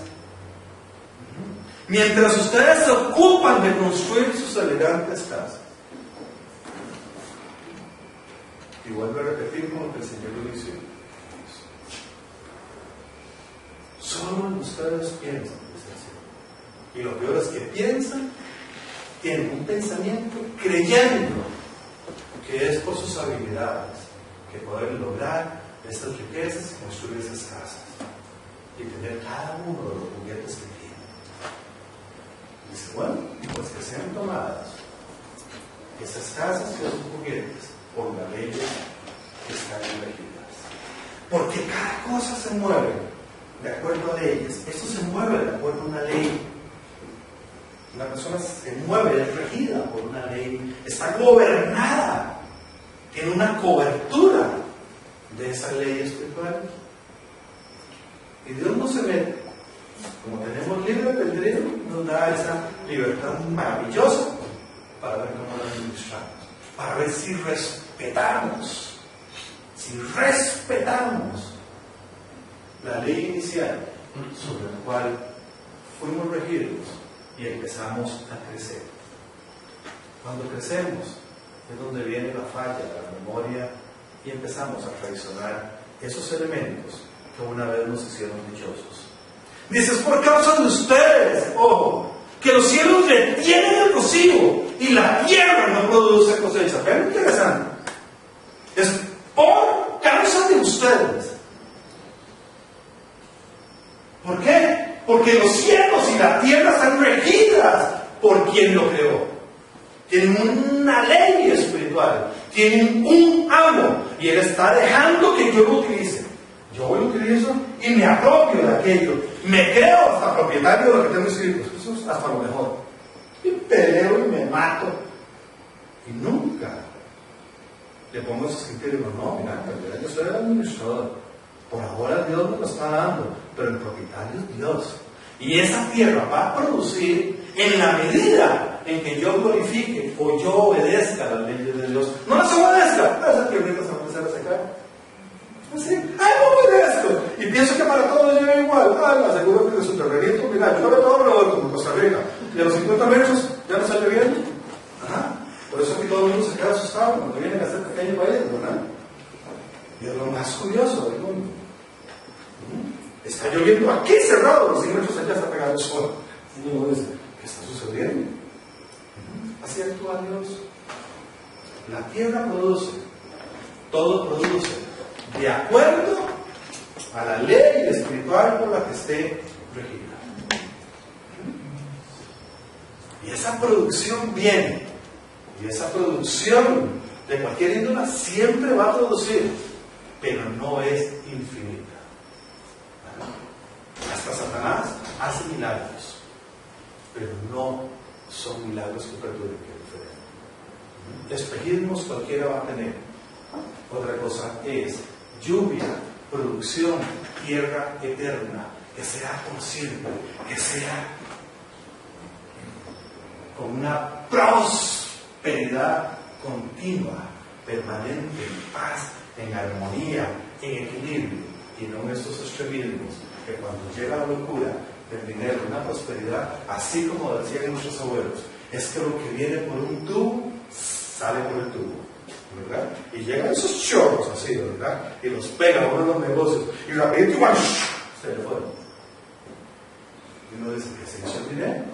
Mientras ustedes se ocupan de construir sus elegantes casas. Y vuelvo a repetir como que el Señor lo dice. Solo ustedes piensan, dice el Señor. Y lo peor es que piensan, tienen un pensamiento creyendo que es por sus habilidades que pueden lograr estas riquezas y construir esas casas y tener cada uno de los juguetes que tienen. Dice, bueno, pues que sean tomadas esas casas y esos juguetes por las leyes que están elegidas. Porque cada cosa se mueve de acuerdo a leyes. Esto se mueve de acuerdo a una ley. Una persona se mueve, es regida por una ley, está gobernada, tiene una cobertura de esa ley espiritual. Y Dios no se mete. Como tenemos libre albedrío, nos da esa libertad maravillosa para ver cómo la administramos, para ver si respetamos la ley inicial sobre la cual fuimos regidos y empezamos a crecer. Cuando crecemos es donde viene la falla, la memoria, y empezamos a traicionar esos elementos que una vez nos hicieron dichosos. Dices, por causa de ustedes, ojo, que los cielos retienen el rocío y la tierra no produce cosecha. Vean, interesante. Es por causa de ustedes. ¿Por qué? Porque los cielos y la tierra están regidas por quien lo creó. Tienen una ley espiritual, tienen un amo, y Él está dejando que yo lo utilice. Yo lo utilizo y me apropio de aquello. Me creo hasta propietario de lo que tengo escrito. Eso es hasta lo mejor. Y peleo y me mato. Y nunca le pongo esos criterios. No, mira, yo soy el administrador. Por ahora Dios me lo está dando, pero el propietario es Dios. Y esa tierra va a producir en la medida en que yo glorifique o yo obedezca a las leyes de Dios. No las obedezca, esa tierrita se va a empezar a secar. Así, ¡ay, no obedezco! Y pienso que para todos llega igual. ¡Ay, me aseguro que de su terrenito, mira, llueve todo alrededor como Costa Rica. Y a los 50 metros ya no sale bien. Ajá. Por eso aquí todo el mundo se queda asustado cuando vienen a hacer pequeños países, ¿verdad? Y es lo más curioso del mundo. Está lloviendo aquí cerrado, los 100 metros allá está pegando el sol. Y uno dice, ¿qué está sucediendo? Así actúa Dios. La tierra produce, todo produce, de acuerdo a la ley espiritual por la que esté regida. Y esa producción viene, y esa producción de cualquier índole siempre va a producir, pero no es infinita. Hasta Satanás hace milagros, pero no son milagros que perduren, que es diferente. Espejismos cualquiera va a tener. Otra cosa es lluvia, producción, tierra eterna, que sea por siempre, que sea con una prosperidad continua, permanente, en paz, en armonía, en equilibrio, y no en estos extremismos que cuando llega la locura del dinero, una prosperidad, así como decían nuestros abuelos, es que lo que viene por un tubo sale por el tubo, ¿verdad? Y llegan esos chorros así, ¿verdad? Y los pegan a uno de los negocios y rapidito igual se le fueron. Y uno dice, ¿qué se hizo el dinero?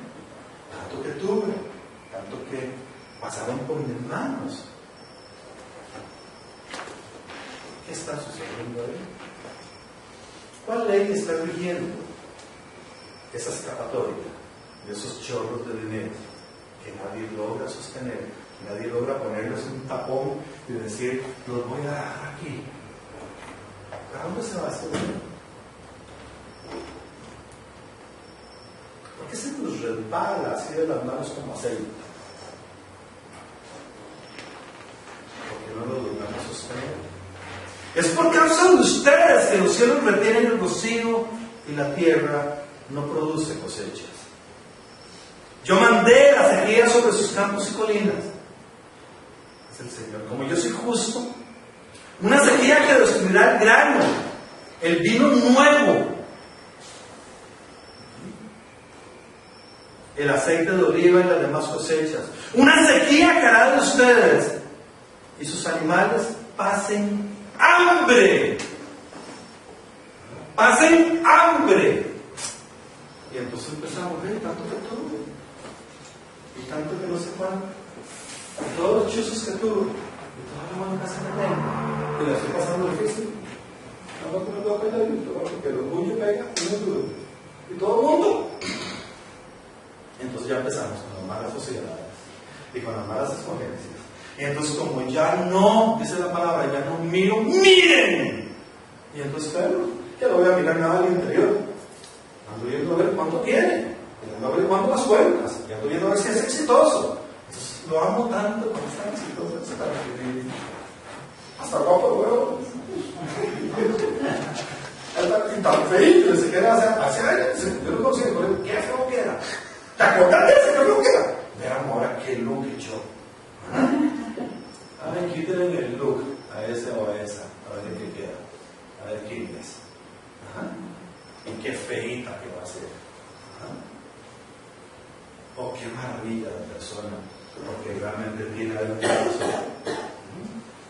Tanto que tuve, tanto que pasaron por mis manos. ¿Qué está sucediendo ahí? ¿Cuál ley está rigiendo esa escapatoria? de esos chorros de dinero que nadie logra sostener, que nadie logra ponerles un tapón y decir, los voy a dejar aquí. ¿A dónde se va este dinero? ¿Por qué se nos resbala así de las manos como aceite? Porque no lo logramos sostener. Es por causa de ustedes que los cielos retienen el rocío y la tierra no produce cosechas. Yo mandé la sequía sobre sus campos y colinas. Es el Señor. Como yo soy justo, una sequía que destruirá el grano, el vino nuevo, el aceite de oliva y las demás cosechas. Una sequía que hará de ustedes y sus animales pasen hambre. Pasen hambre. Y entonces empezamos, tanto que tuve, y tanto que no sé cuánto, y todos los chuzos que tuve, y toda la mano casa que tengo, y la estoy pasando difícil. No me puedo calladito, porque el orgullo pega y no duro. Y todo el mundo. Entonces ya empezamos con las malas sociedades y con las malas escogencias. Y entonces, como ya no, dice la palabra, ya no miro, miren. Y entonces, claro, ya no voy a mirar nada al interior. Ando viendo a ver cuánto tiene, ando a ver cuánto las cuentas, y ando viendo a ver si es exitoso. Entonces, lo amo tanto cuando está exitoso, hasta guapo lo veo. Y tan feito, se queda hace años, yo no consigo, qué feo queda. ¿Te acuerdas de ese que feo queda? Veamos ahora qué look echó. A ver, quítenle el look a ese o a esa, a ver qué queda, a ver quién es. Y qué feita que va a ser. Oh, qué maravilla de persona, porque realmente tiene algo que hacer.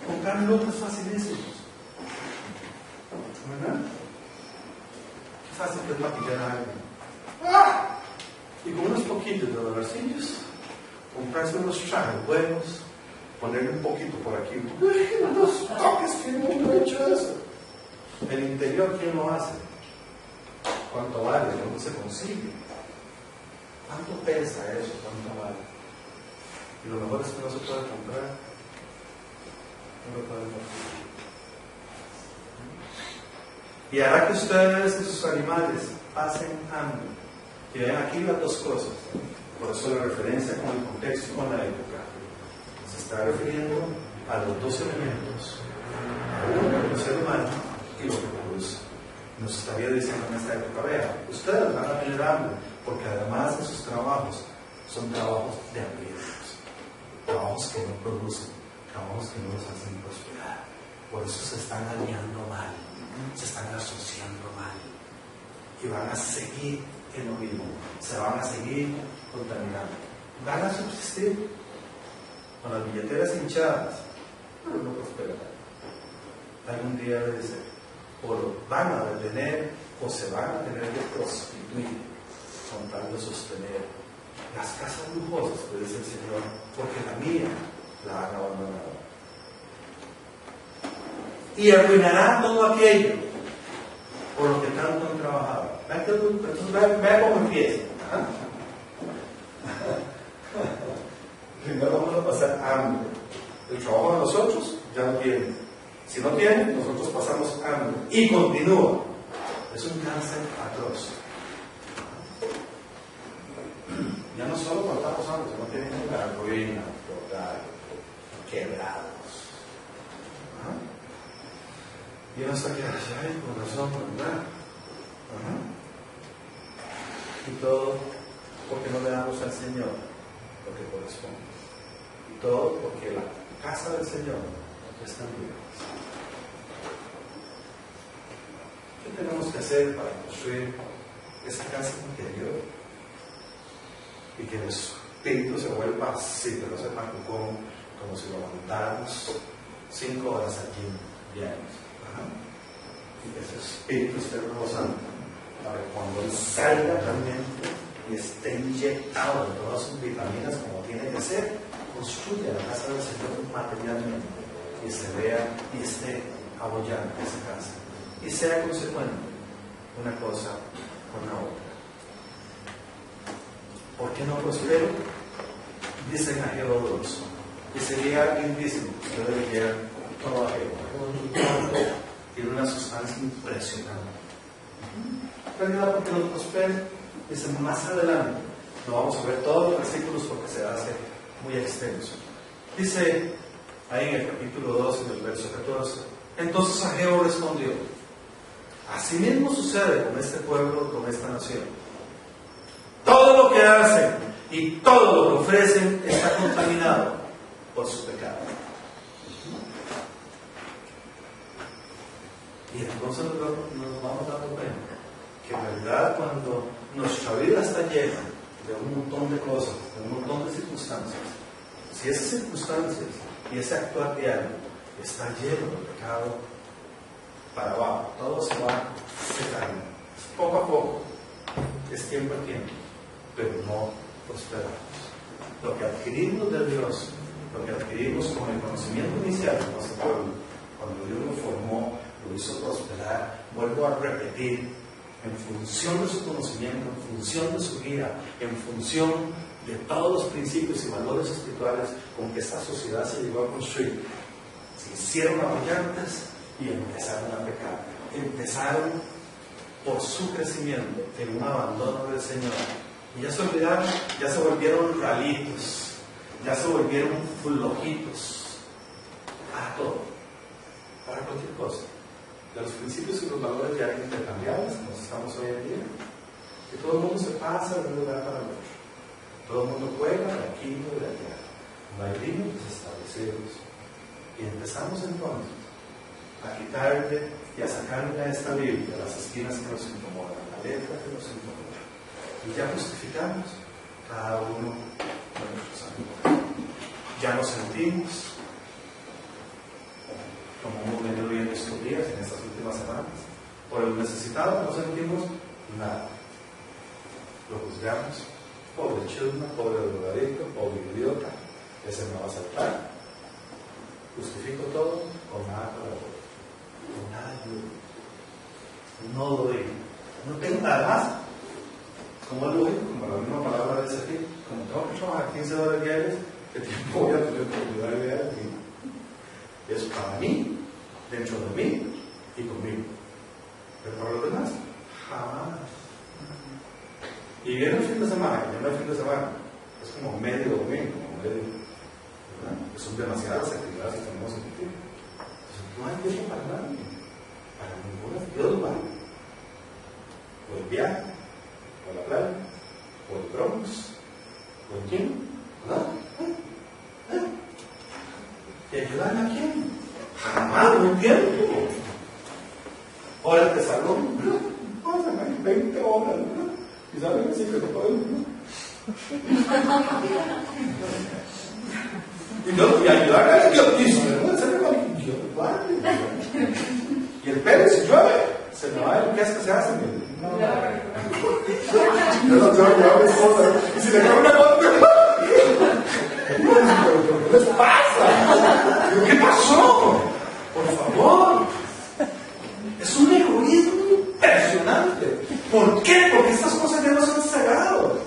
Comprar looks facilísimos. ¿Verdad? Qué fácil que es maquillar a alguien. Y con unos poquitos de dolarcillos, comprarse unos trajes buenos, ponerle un poquito por aquí, unos toques, ¿quién no ha hecho eso? El interior, ¿quién lo hace? ¿Cuánto vale? ¿Dónde se consigue? ¿Cuánto pesa eso? ¿Cuánto vale? Y lo mejor es que no se puede comprar. No lo pueden comprar. Y hará que ustedes y sus animales pasen hambre. Y ven aquí las dos cosas. Por eso la referencia con el contexto, con la época. Se está refiriendo a los dos elementos. Uno, el ser humano, y lo que produce. Nos estaría diciendo en esta época, vea, ustedes van a tener hambre, porque además de sus trabajos, son trabajos de hambrientos. Trabajos que no producen, trabajos que no los hacen prosperar. Por eso se están alineando mal, se están asociando mal. Y van a seguir en lo mismo, se van a seguir contaminando. Van a subsistir con las billeteras hinchadas, pero no prosperarán. Algún día debe ser, o lo van a detener, o se van a tener que prostituir con tal de sostener las casas lujosas, que dice el Señor, porque la mía la han abandonado. Y arruinará todo aquello por lo que tanto han trabajado. Entonces vea cómo empieza. Primero vamos a pasar hambre. El trabajo de nosotros ya no tiene. Si no tiene, nosotros pasamos hambre. Y continúa. Es un cáncer atroz. Ya no solo cuando estamos hambre, sino tienen una ruina total, quebrados. Y uno está aquí, ay, con razón, ¿verdad? Y todo porque no le damos al Señor lo que corresponde. Y todo porque la casa del Señor está en ruinas. ¿Qué tenemos que hacer para construir esa casa interior? Y que el espíritu se vuelva así, que no se macucón, como si lo aguantáramos 5 horas aquí diarios. Y que ese espíritu esté rebosando para que cuando él salga realmente y esté inyectado de todas sus vitaminas como tiene que ser, construya la casa del Señor materialmente y se vea y esté abollando esa casa y sea consecuente una cosa con la otra. ¿Por qué no prospero? Dice en Ageo 2. Y sería alguien dice, usted debe leer todo Ageo. Tiene una sustancia impresionante. Realidad, porque no prospero, dice más adelante. No vamos a ver todos los versículos porque se hace muy extenso. Dice ahí en el capítulo 2, en el verso 14. Entonces Ageo respondió: así mismo sucede con este pueblo, con esta nación. Todo lo que hacen y todo lo que ofrecen está contaminado por su pecado. Y entonces nos vamos dando cuenta que en realidad cuando nuestra vida está llena de un montón de cosas, de un montón de circunstancias, si esas circunstancias y ese actuar diario está lleno de pecado, para abajo, todo se va secando, poco a poco, es tiempo a tiempo, pero no prosperamos. Lo que adquirimos de Dios, lo que adquirimos con el conocimiento inicial de nuestro pueblo, cuando Dios lo formó, lo hizo prosperar, vuelvo a repetir, en función de su conocimiento, en función de su guía, en función de todos los principios y valores espirituales con que esta sociedad se llegó a construir. Se hicieron arrogantes y empezaron a pecar. Empezaron por su crecimiento en un abandono del Señor. Y ya se olvidaron, ya se volvieron ralitos, ya se volvieron flojitos para todo, para cualquier cosa. De los principios y los valores ya intercambiables, como estamos hoy en día, que todo el mundo se pasa de un lugar para el otro. Todo el mundo juega de aquí y de allá. No hay límites establecidos. Y empezamos entonces a quitarle y a sacarle a esta Biblia las esquinas que nos incomodan, la letra que nos incomoda. Y ya justificamos cada uno de nuestros amigos. Ya nos sentimos, como hemos venido viendo estos días, en estas últimas semanas, por el necesitado no sentimos nada. Lo juzgamos, pobre chusma, pobre drogadicto, pobre idiota, ese me va a saltar. Justifico todo con nada para todo, con nada ayuda. No doy, no tengo nada más. Como es lógico, como la misma palabra dice aquí, como tengo que trabajar 15 horas diarias, ¿qué tiempo voy a tener para ayudarle a alguien? Es para mí, dentro de mí y conmigo. Pero para los demás, jamás. Y viene el fin de semana, que ya no hay fin de semana, es como medio domingo, como medio, ¿verdad? Son demasiadas actividades que tenemos en el tiempo. Entonces, no hay tiempo para nadie, para ninguna. Dios va. O el viaje, o la playa, o el Bronx, o el gym, ¿verdad? ¿Y ayudan a quién? Jamás, no tiempo. Horas de salón, pasan 20 horas, ¿verdad? Y saben que siempre se pueden, y ayudar a Dios, y el pelo si llueve, se me va el que se hace. Yo no tengo que hablar cosas, y si le cae una cosa, ¿qué les pasa? ¿Qué pasó? Por favor. Es un egoísmo impresionante. ¿Por qué? Porque estas cosas ya no son sagradas.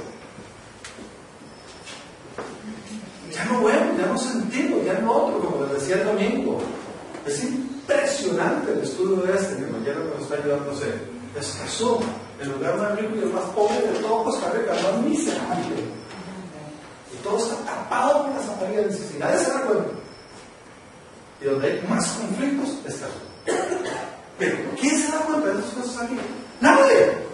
Ya no vemos, ya no sentimos, ya no otro, como les decía el domingo. Es impresionante el estudio de este. Mi mañana nos está ayudando a hacer. Es Jesús, el lugar más rico y el más pobre de todo Costa Rica, el más miserable. Y todo está tapado por las apariencias y nadie se da cuenta. Y donde hay más conflictos está Jesús. Pero ¿quién se da cuenta de esas cosas aquí? ¡Nadie!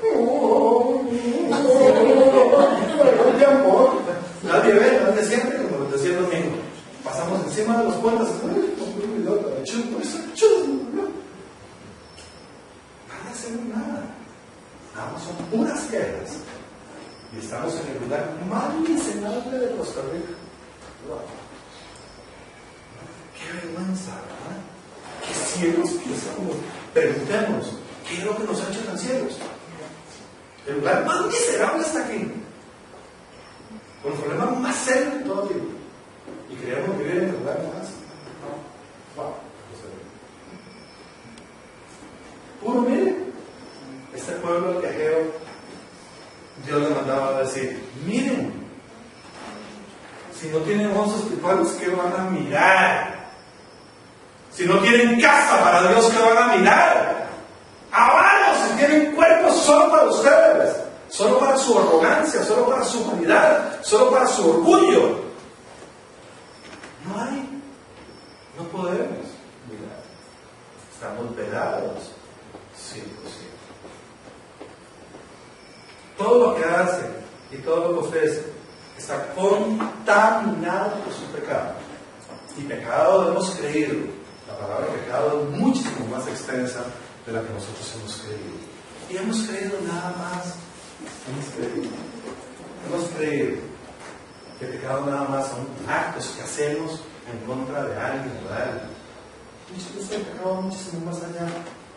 Nadie ve, nadie siente, como les decía el domingo. Pasamos encima de los puentes. Nadie hacemos nada. Nada más son puras quejas. Y estamos en el lugar más miserable de Costa Rica. Wow. Qué vergüenza, ¿verdad? ¿Qué cielos pensamos? Preguntémonos, ¿qué es lo que nos ha hecho tan cielos? El lugar más miserable está aquí. Con el problema más serio de todo tiempo. Y queremos vivir en el lugar más. Wow. Puro, mire, este pueblo que Ageo, Dios le mandaba a decir, miren, espirituales, ¿qué van a mirar? Si no tienen casa para Dios, ¿qué van a mirar? Avaros, si tienen cuerpos solo para ustedes, solo para su arrogancia, solo para su vanidad, solo para su orgullo. No podemos mirar. Estamos vedados 100%. Todo lo que hace y todo lo que ofrece está contaminado por su pecado. Y pecado hemos creído. La palabra pecado es muchísimo más extensa de la que nosotros hemos creído. Y hemos creído nada más. Hemos creído que pecado nada más son actos que hacemos en contra de alguien o de algo. Muchas veces el pecado va muchísimo más allá.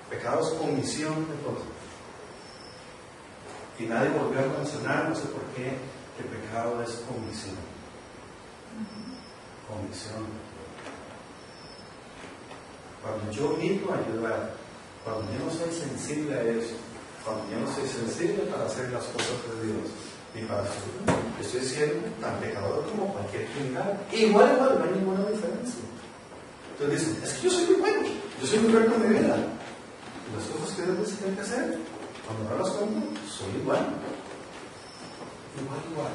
Pecado es comisión de cosas. Y nadie volvió a mencionar, no sé por qué, que el pecado es comisión. Comisión. Cuando yo omito ayudar, cuando yo no soy sensible a eso, cuando yo no soy sensible para hacer las cosas de Dios y para su vida, estoy siendo tan pecador como cualquier criminal. Igual, no hay ninguna diferencia. Entonces dicen, es que yo soy muy bueno, yo soy muy bueno con mi vida. Y las cosas que Dios dice que hay que hacer, cuando no las cuento, soy igual. Igual.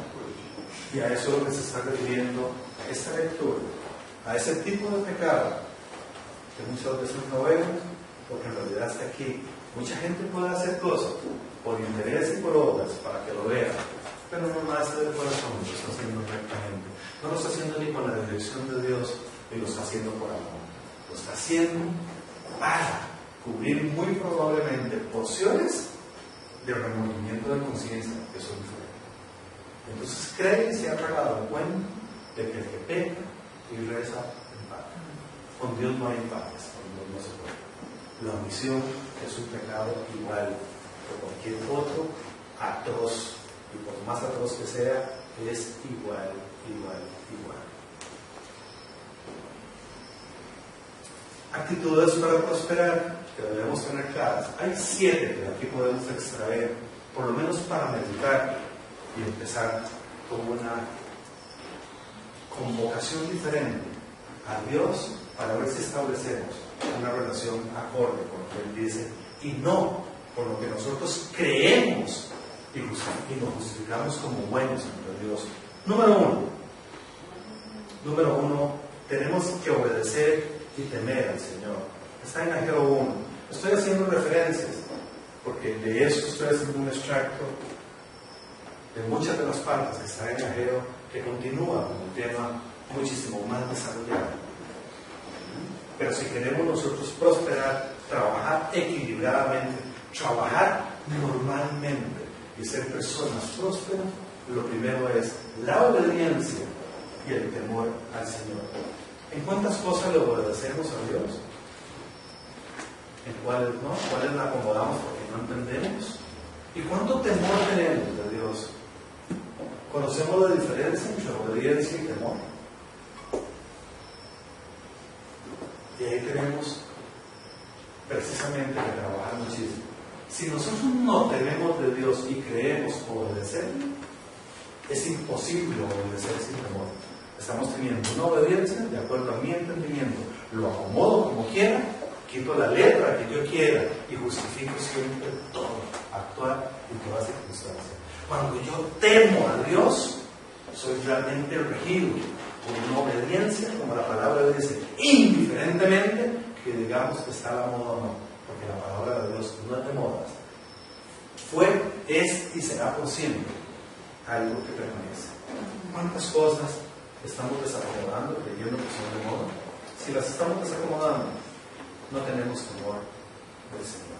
Y a eso es lo que se está refiriendo a esta lectura, a ese tipo de pecado que muchas veces no vemos, porque en realidad está aquí. Mucha gente puede hacer cosas por interés y por obras para que lo vean, pero no lo hace de corazón, lo está haciendo rectamente. No lo está haciendo ni con la dirección de Dios, ni lo está haciendo por amor. Lo está haciendo para cubrir muy probablemente porciones de remordimiento de conciencia que son diferentes. Entonces cree y se ha dado cuenta de que el que peca y reza en paz. Con Dios no hay paz, con Dios no se puede. La omisión es un pecado igual que cualquier otro, atroz, y por más atroz que sea, es igual. Actitudes para prosperar que debemos tener claras. Hay 7 que aquí podemos extraer, por lo menos para meditar y empezar con una convocación diferente a Dios para ver si establecemos una relación acorde con lo que Él dice y no por lo que nosotros creemos y nos justificamos como buenos ante Dios. Número uno, tenemos que obedecer y temer al Señor. Está en Ageo 1. Estoy haciendo referencias porque de eso estoy haciendo un extracto de muchas de las partes que está en Ageo, que continúa con el tema muchísimo más desarrollado. Pero si queremos nosotros prosperar, trabajar equilibradamente, trabajar normalmente y ser personas prósperas, lo primero es la obediencia y el temor al Señor. ¿En cuántas cosas le obedecemos a Dios? ¿En cuáles no? ¿Cuáles la acomodamos porque no entendemos? ¿Y cuánto temor tenemos de Dios? ¿Conocemos la diferencia entre obediencia y temor? Y ahí tenemos precisamente que trabajar muchísimo. Si nosotros no tememos de Dios y creemos obedecerle, es imposible obedecer sin temor. Estamos teniendo una obediencia de acuerdo a mi entendimiento. Lo acomodo como quiera, quito la letra que yo quiera y justifico siempre todo, actuar en todas circunstancias. Cuando yo temo a Dios, soy realmente regido por una obediencia, como la palabra dice, indiferentemente que digamos que está a la moda o no, porque la palabra de Dios no es de modas. Fue, es y será por siempre algo que permanece. ¿Cuántas cosas estamos desacomodando, creyendo que son de moda? Si las estamos desacomodando, no tenemos temor del Señor.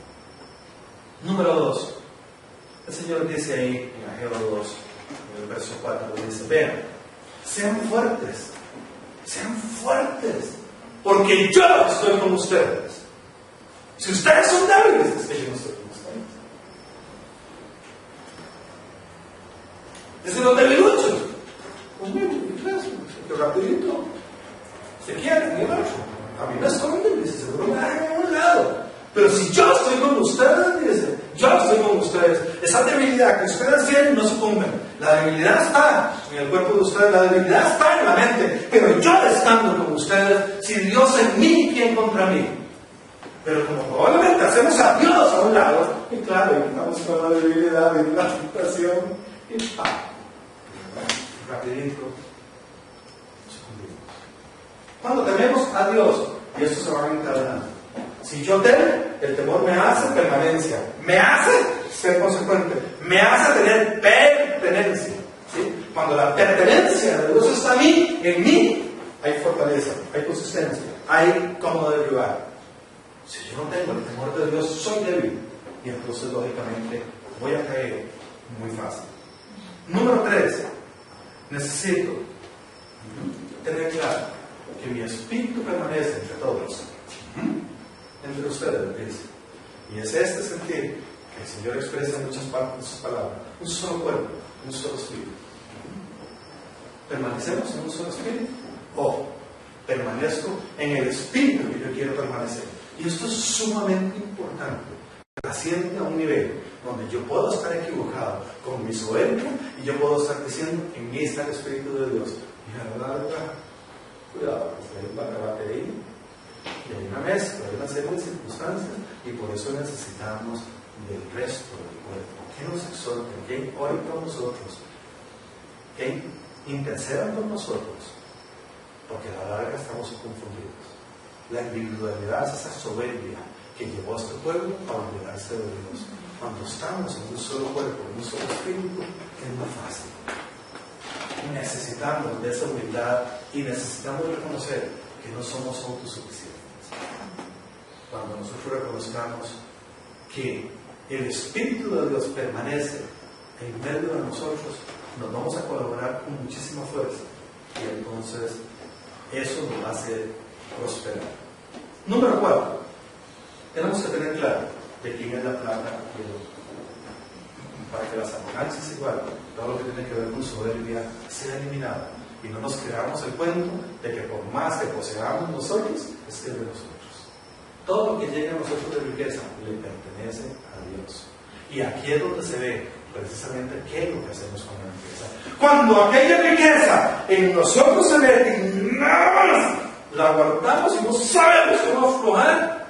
Número 2. El Señor dice ahí en Ageo 2, en el verso 4, dice: vean, sean fuertes, porque yo estoy con ustedes. Si ustedes son débiles, es que yo no estoy con ustedes. Dicen los debiluchos, pues mira, que rapidito se quieren y el otro. A mí me esconden, dice, seguro me dejan a un lado. Pero si yo estoy con ustedes, dice, yo yo estoy con ustedes. Esa debilidad que ustedes tienen no sucumben. La debilidad está en el cuerpo de ustedes, la debilidad está en la mente. Pero yo estando con ustedes, si Dios en mí, ¿quién contra mí? Pero como probablemente hacemos a Dios a un lado, y claro, y estamos con la debilidad y la tentación, y rapidito sucumbimos. Cuando tememos a Dios, y esto se va encadenando. Si yo temo, el temor me hace permanencia, me hace ser consecuente, me hace tener pertenencia. ¿Sí? Cuando la pertenencia de Dios está en mí, hay fortaleza, hay consistencia, hay cómo derribar. Si yo no tengo el temor de Dios, soy débil. Y entonces, lógicamente, voy a caer muy fácil. Número 3. Necesito tener claro que mi espíritu permanece entre todos. Entre ustedes, dice. Y es este sentir que el Señor expresa en muchas partes de sus palabras. Un solo cuerpo, un solo espíritu. ¿Permanecemos en un solo espíritu? O permanezco en el espíritu que yo quiero permanecer. Y esto es sumamente importante. Trasciende a un nivel donde yo puedo estar equivocado con mi soberbia y yo puedo estar diciendo, en mí está el Espíritu de Dios. Y la verdad, cuidado, porque hay un barrabate ahí, y hay una mezcla, hay una serie de circunstancias, y por eso necesitamos del resto del cuerpo. Que nos exhorten, que oren por nosotros, que intercedan por nosotros, porque a la larga estamos confundidos. La individualidad es esa soberbia que llevó a este pueblo a olvidarse de Dios. Cuando estamos en un solo cuerpo, en un solo espíritu, es más fácil. Necesitamos de esa humildad y necesitamos reconocer que no somos autosuficientes. Cuando nosotros reconozcamos que el Espíritu de Dios permanece en medio de nosotros, nos vamos a colaborar con muchísima fuerza y entonces eso nos va a hacer prosperar. Número 4. Tenemos que tener claro de quién es la plata y el oro. Para que las arrogancias igual, todo lo que tiene que ver con soberbia, sea eliminado. Y no nos creamos el cuento de que por más que poseamos nosotros, es de nosotros. Todo lo que llegue a nosotros de riqueza le pertenece a Dios. Y aquí es donde se ve precisamente qué es lo que hacemos con la riqueza. Cuando aquella riqueza en nosotros se mete y nada más la guardamos y no sabemos cómo aflojar,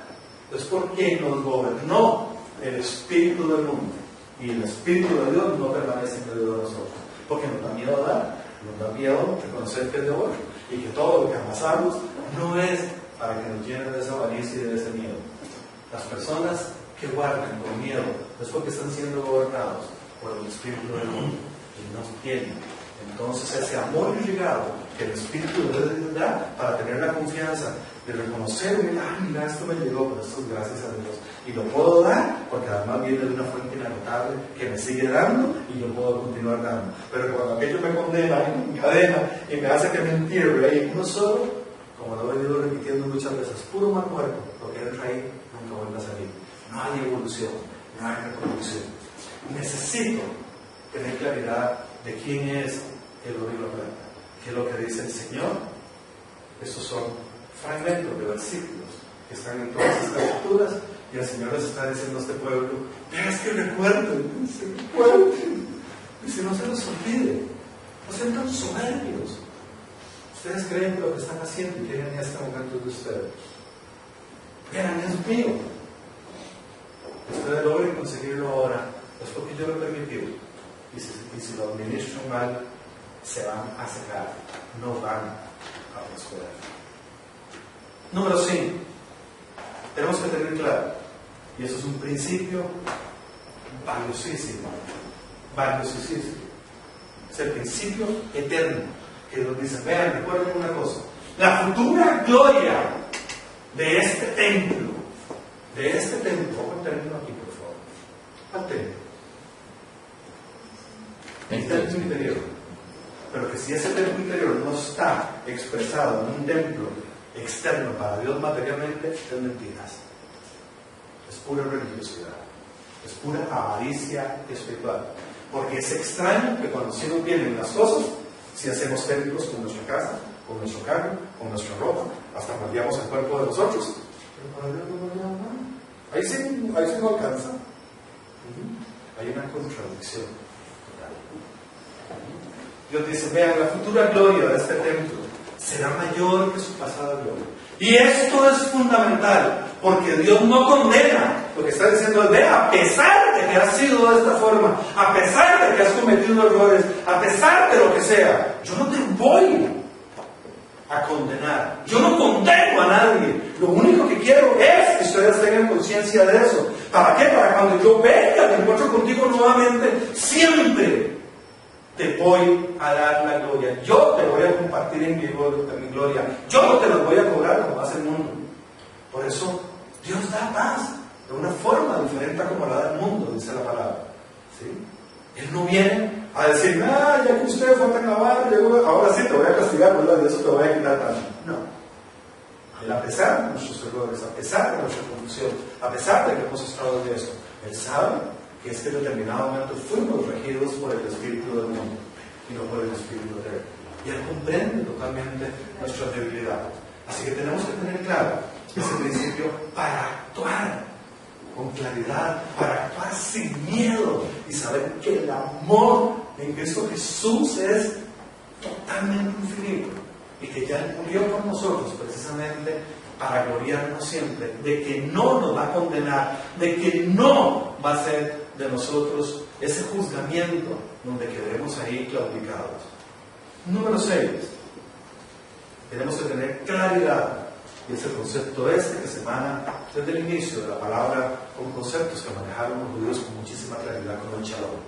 es porque nos gobernó el espíritu del mundo. Y el Espíritu de Dios no permanece en medio de nosotros. Porque nos da miedo dar, nos da miedo reconocer que es de oro. Y que todo lo que amasamos no es para que nos llenen de esa avaricia y de ese miedo. Las personas que guardan con miedo es porque están siendo gobernados por el Espíritu del mundo. Y no tienen entonces ese amor irrigado que el Espíritu de Dios da para tener la confianza de reconocer, mira, esto me llegó, pero esto es gracias a Dios. Y lo puedo dar porque además viene de una fuente inagotable que me sigue dando y yo puedo continuar dando. Pero cuando aquello me condena y me encadena y me hace que me entierre ahí en uno solo, como lo he venido repitiendo muchas veces, puro mal muerto, lo que entra ahí nunca vuelve a salir. No hay evolución, no hay reproducción. Necesito tener claridad de quién es el oro y la plata. ¿Qué es lo que dice el Señor? Estos son fragmentos de versículos que están en todas estas escrituras y el Señor les está diciendo a este pueblo, pero es que recuerden, y si no se los olvide, no sean tan soberbios. Ustedes creen que lo que están haciendo y quieren en este momento de ustedes. Vean, es mío. Ustedes logren conseguirlo ahora, es porque yo lo he permitido. Y si lo administran mal, se van a secar, no van a prosperar. Número 5. Tenemos que tener claro, y eso es un principio valiosísimo, es el principio eterno, que nos dice, vean, recuerden una cosa, la futura gloria de este templo, pongo el término aquí por favor, al templo, el templo interior, pero que si ese templo interior no está expresado en un templo externo para Dios materialmente, es mentiras, es pura religiosidad, es pura avaricia espiritual, porque es extraño que cuando sí nos vienen las cosas, si hacemos templos con nuestra casa, con nuestro carro, con nuestra ropa, hasta moldeamos el cuerpo de nosotros, pero para Dios no nos da nada. Ahí sí no alcanza. Hay una contradicción. Dios dice, vean, la futura gloria de este templo será mayor que su pasada gloria. Y esto es fundamental, porque Dios no condena. Lo que está diciendo es, vea, a pesar de que has sido de esta forma, a pesar de que has cometido errores, a pesar de lo que sea, yo no te voy a condenar. Yo no condeno a nadie. Lo único que quiero es que ustedes tengan conciencia de eso. ¿Para qué? Para cuando yo venga, me encuentro contigo nuevamente, siempre te voy a dar la gloria. Yo te voy a compartir en mi gloria. Yo no te la voy a cobrar como hace el mundo. Por eso Dios da paz de una forma diferente a como la da el mundo, dice la palabra. ¿Sí? Él no viene a decir, ya que usted fue tan avaro, ahora sí te voy a castigar, ¿verdad? Y eso te voy a quitar tanto. No. Él, a pesar de nuestros errores, a pesar de nuestra confusión, a pesar de que hemos estado en eso, Él sabe que en determinado momento fuimos regidos por el espíritu del mundo y no por el espíritu de Él. Y Él comprende totalmente nuestra debilidad. Así que tenemos que tener claro ese principio para actuar con claridad, para actuar sin miedo y saber que el amor en Cristo Jesús es totalmente infinito y que ya Él murió por nosotros precisamente para gloriarnos siempre, de que no nos va a condenar, de que no va a ser de nosotros ese juzgamiento donde quedemos ahí claudicados. Número 6, tenemos que tener claridad, y es el concepto que se emana desde el inicio de la palabra, con conceptos que manejaron los judíos con muchísima claridad con el Shalom.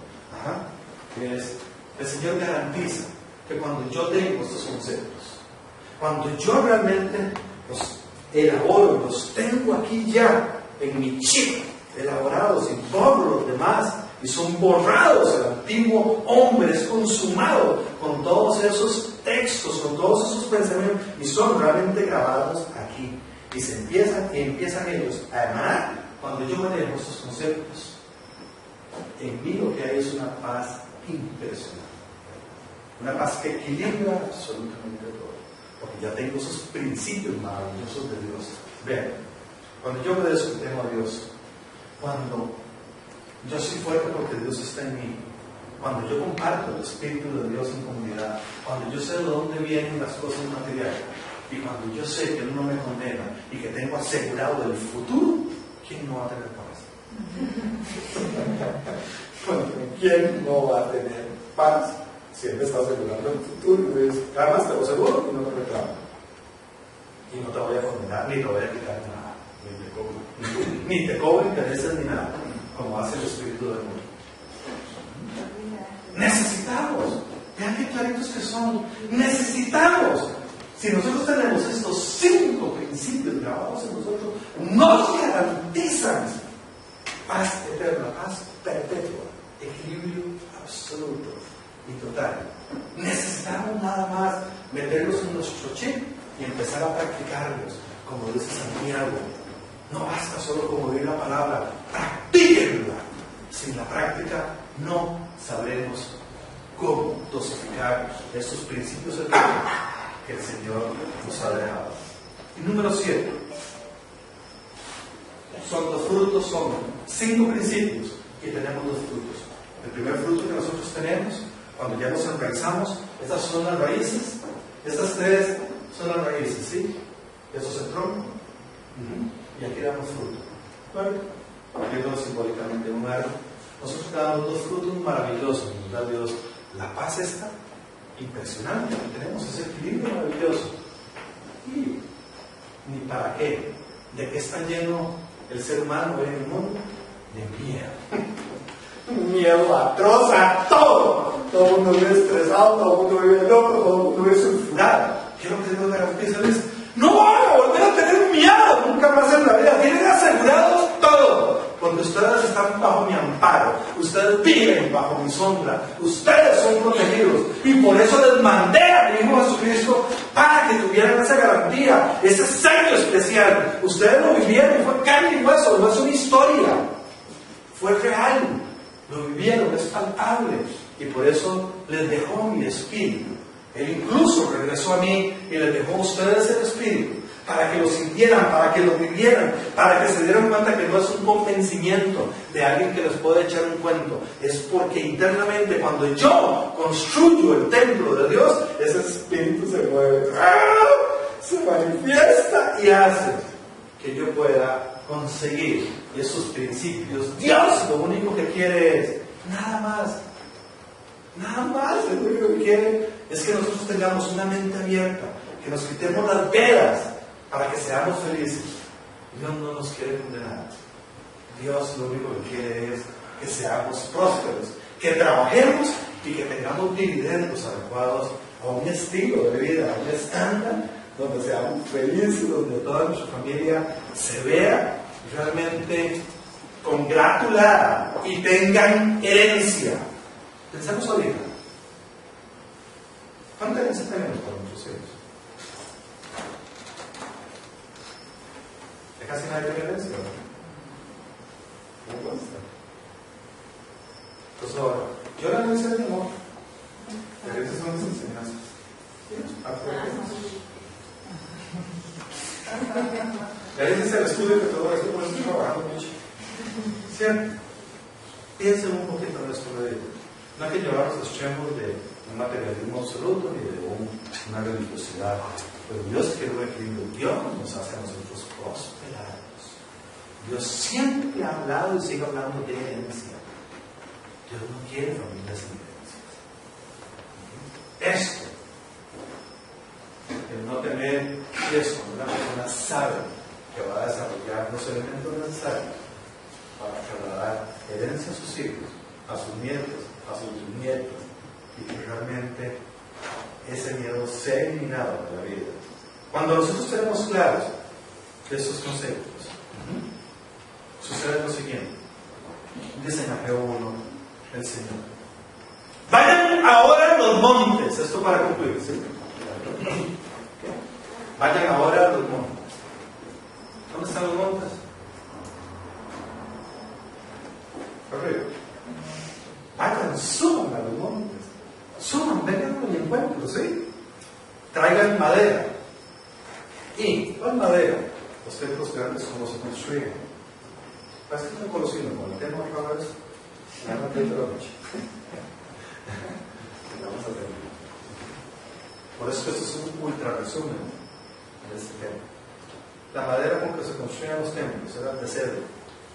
Que es, el Señor garantiza que cuando yo tengo estos conceptos, cuando yo realmente los elaboro, los tengo aquí ya en mi chip, elaborados y borro los demás y son borrados, el antiguo hombre es consumado con todos esos textos, con todos esos pensamientos y son realmente grabados aquí y empiezan ellos a emanar. Cuando yo manejo estos conceptos, en mí lo que hay es una paz impresionante, una paz que equilibra absolutamente todo, porque ya tengo esos principios maravillosos de Dios. Vean, cuando yo obedezco a Dios, cuando yo soy fuerte porque Dios está en mí, cuando yo comparto el Espíritu de Dios en comunidad, cuando yo sé de dónde vienen las cosas materiales y cuando yo sé que Él no me condena y que tengo asegurado el futuro, ¿quién no va a tener paz? ¿Quién no va a tener paz? Siempre está asegurando el futuro y dices, además te lo aseguro y no te reclamo. Y no te voy a condenar ni te voy a quitar nada, ni te cobro intereses ni nada, como hace el Espíritu del mundo. Necesitamos, vean qué claritos que son, necesitamos. Si nosotros tenemos estos 5 principios grabados en nosotros, nos garantizan paz eterna, paz perpetua, equilibrio absoluto y total. Necesitamos nada más meterlos en nuestro chip y empezar a practicarlos, como dice Santiago. No basta solo como oír la palabra, practíquenla. Sin la práctica no sabremos cómo dosificar estos principios eternos que el Señor nos ha dejado. Y número 7, los frutos son 5 principios y tenemos 2 frutos. El primer fruto que nosotros tenemos, cuando ya nos enraizamos, estas son las raíces, estas 3 son las raíces, ¿sí? Eso es el tronco. Y aquí damos fruto. Bueno, viéndolo simbólicamente en un árbol, nosotros damos 2 frutos maravillosos, nos da Dios la paz esta, impresionante, que tenemos ese equilibrio maravilloso. Y ni para qué, de qué está lleno el ser humano en el mundo, de miedo. Miedo atroz a todo. Todo el mundo vive estresado, todo el mundo vive loco, todo el mundo vive sulfurado. ¿Qué es lo que Dios garantiza? No van a volver a tener miedo nunca más en la vida. Tienen asegurados todo. Porque ustedes están bajo mi amparo. Ustedes viven bajo mi sombra. Ustedes son protegidos. Y por eso les mandé a mi Hijo Jesucristo para que tuvieran esa garantía, ese sello especial. Ustedes lo vivieron, fue carne y hueso, no es una historia. Fue real. Lo vivieron, es palpable. Y por eso les dejó mi espíritu. Él incluso regresó a mí y les dejó a ustedes el espíritu para que lo sintieran, para que lo vivieran, para que se dieran cuenta que no es un convencimiento de alguien que les puede echar un cuento. Es porque internamente, cuando yo construyo el templo de Dios, ese espíritu se mueve, se manifiesta y hace que yo pueda conseguir esos principios. Dios lo único que quiere es nada más, lo único que quiere es que nosotros tengamos una mente abierta, que nos quitemos las velas para que seamos felices. Dios no nos quiere condenar. Dios lo único que quiere es que seamos prósperos, que trabajemos y que tengamos dividendos adecuados a un estilo de vida, a un estándar donde seamos felices, donde toda nuestra familia se vea realmente congratulada y tengan herencia. Pensemos ahorita. ¿Cuánta herencia tenemos para nuestros hijos? Ya casi nadie tiene herencia, ¿verdad? ¿Cómo cuesta? Entonces ahora, yo la herencia de mi amor. La herencia son las enseñanzas. La herencia es el estudio que todo esto por eso estoy trabajando mucho. ¿Cierto? Piensen un poquito en esto de vida. No hay que llevar los extremos de un materialismo absoluto ni de una religiosidad. Pero Dios quiere un equilibrio. Dios nos hace a nosotros prosperados. Dios siempre ha hablado y sigue hablando de herencia. Dios no quiere familias sin herencias. Esto, el no tener eso, una persona sabe que va a desarrollar los elementos necesarios para trasladar herencia a sus hijos, a sus nietos, a sus bisnietos, y que realmente ese miedo sea eliminado de la vida. Cuando nosotros tenemos claros de esos conceptos, sucede lo siguiente. Dice en Ageo 1 el Señor: vayan ahora a los montes. Esto para concluir, ¿sí? Vayan ahora a los montes. ¿Dónde están los montes? Arriba. Vayan, suban a los montes. Suban, vengan a mi encuentro, ¿sí? Traigan madera. ¿Y cuál madera? Los templos grandes, como se construyen. Parece que no conocido, con el tema otra vez. Ya no te lo noche. Vamos a ver. Por eso esto es un ultra resumen de este tema. La madera con que se construían los templos era de cedro,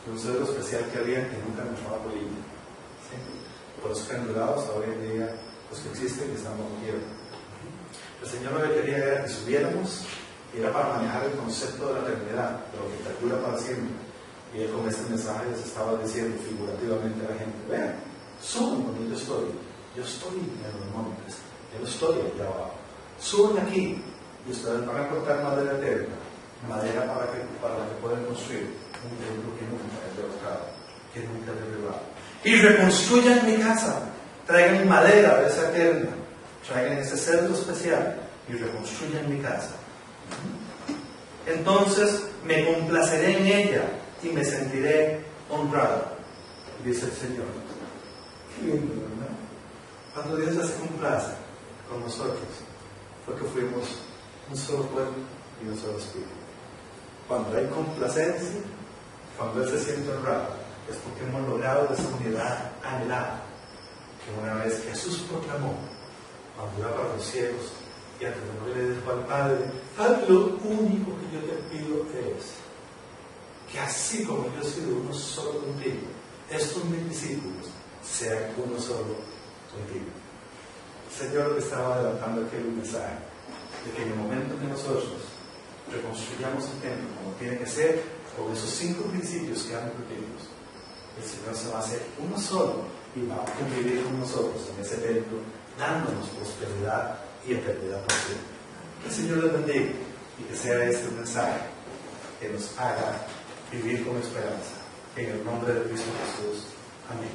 de un cedro especial que había que nunca nos daba polilla. ¿Sí? Por eso pendulados hoy en día los que existen y estamos aquí. El Señor lo que quería era que subiéramos, y era para manejar el concepto de la eternidad, de lo que perdura para siempre. Y él con este mensaje les estaba diciendo figurativamente a la gente: vean, suban donde yo estoy en los montes, yo no estoy allá abajo. Suban aquí y ustedes van a cortar madera eterna, madera para la que puedan construir un templo que nunca es derrocado, que nunca es derribado. Y reconstruyan mi casa, traigan madera de esa eterna, traigan ese cedro especial y reconstruyan mi casa. Entonces me complaceré en ella y me sentiré honrado, dice el Señor. Qué lindo, ¿verdad? Cuando Dios se complace con nosotros, porque fuimos un solo pueblo y un solo espíritu. Cuando hay complacencia, cuando Él se siente honrado, es porque hemos logrado esa unidad anhelada, que una vez Jesús proclamó, madura para los ciegos, y ante el nombre le dijo al Padre: haz lo único que yo te pido es que así como yo he sido uno solo contigo, estos mis discípulos sean uno solo contigo. El Señor estaba adelantando aquel mensaje de que en el momento que nosotros reconstruyamos el templo como tiene que ser, con esos 5 principios que han repetidos, el Señor se va a hacer uno solo y va a convivir con nosotros en ese templo, dándonos prosperidad y eternidad por siempre. Que el Señor les bendiga y que sea este mensaje que nos haga vivir con esperanza. En el nombre de Cristo Jesús. Amén.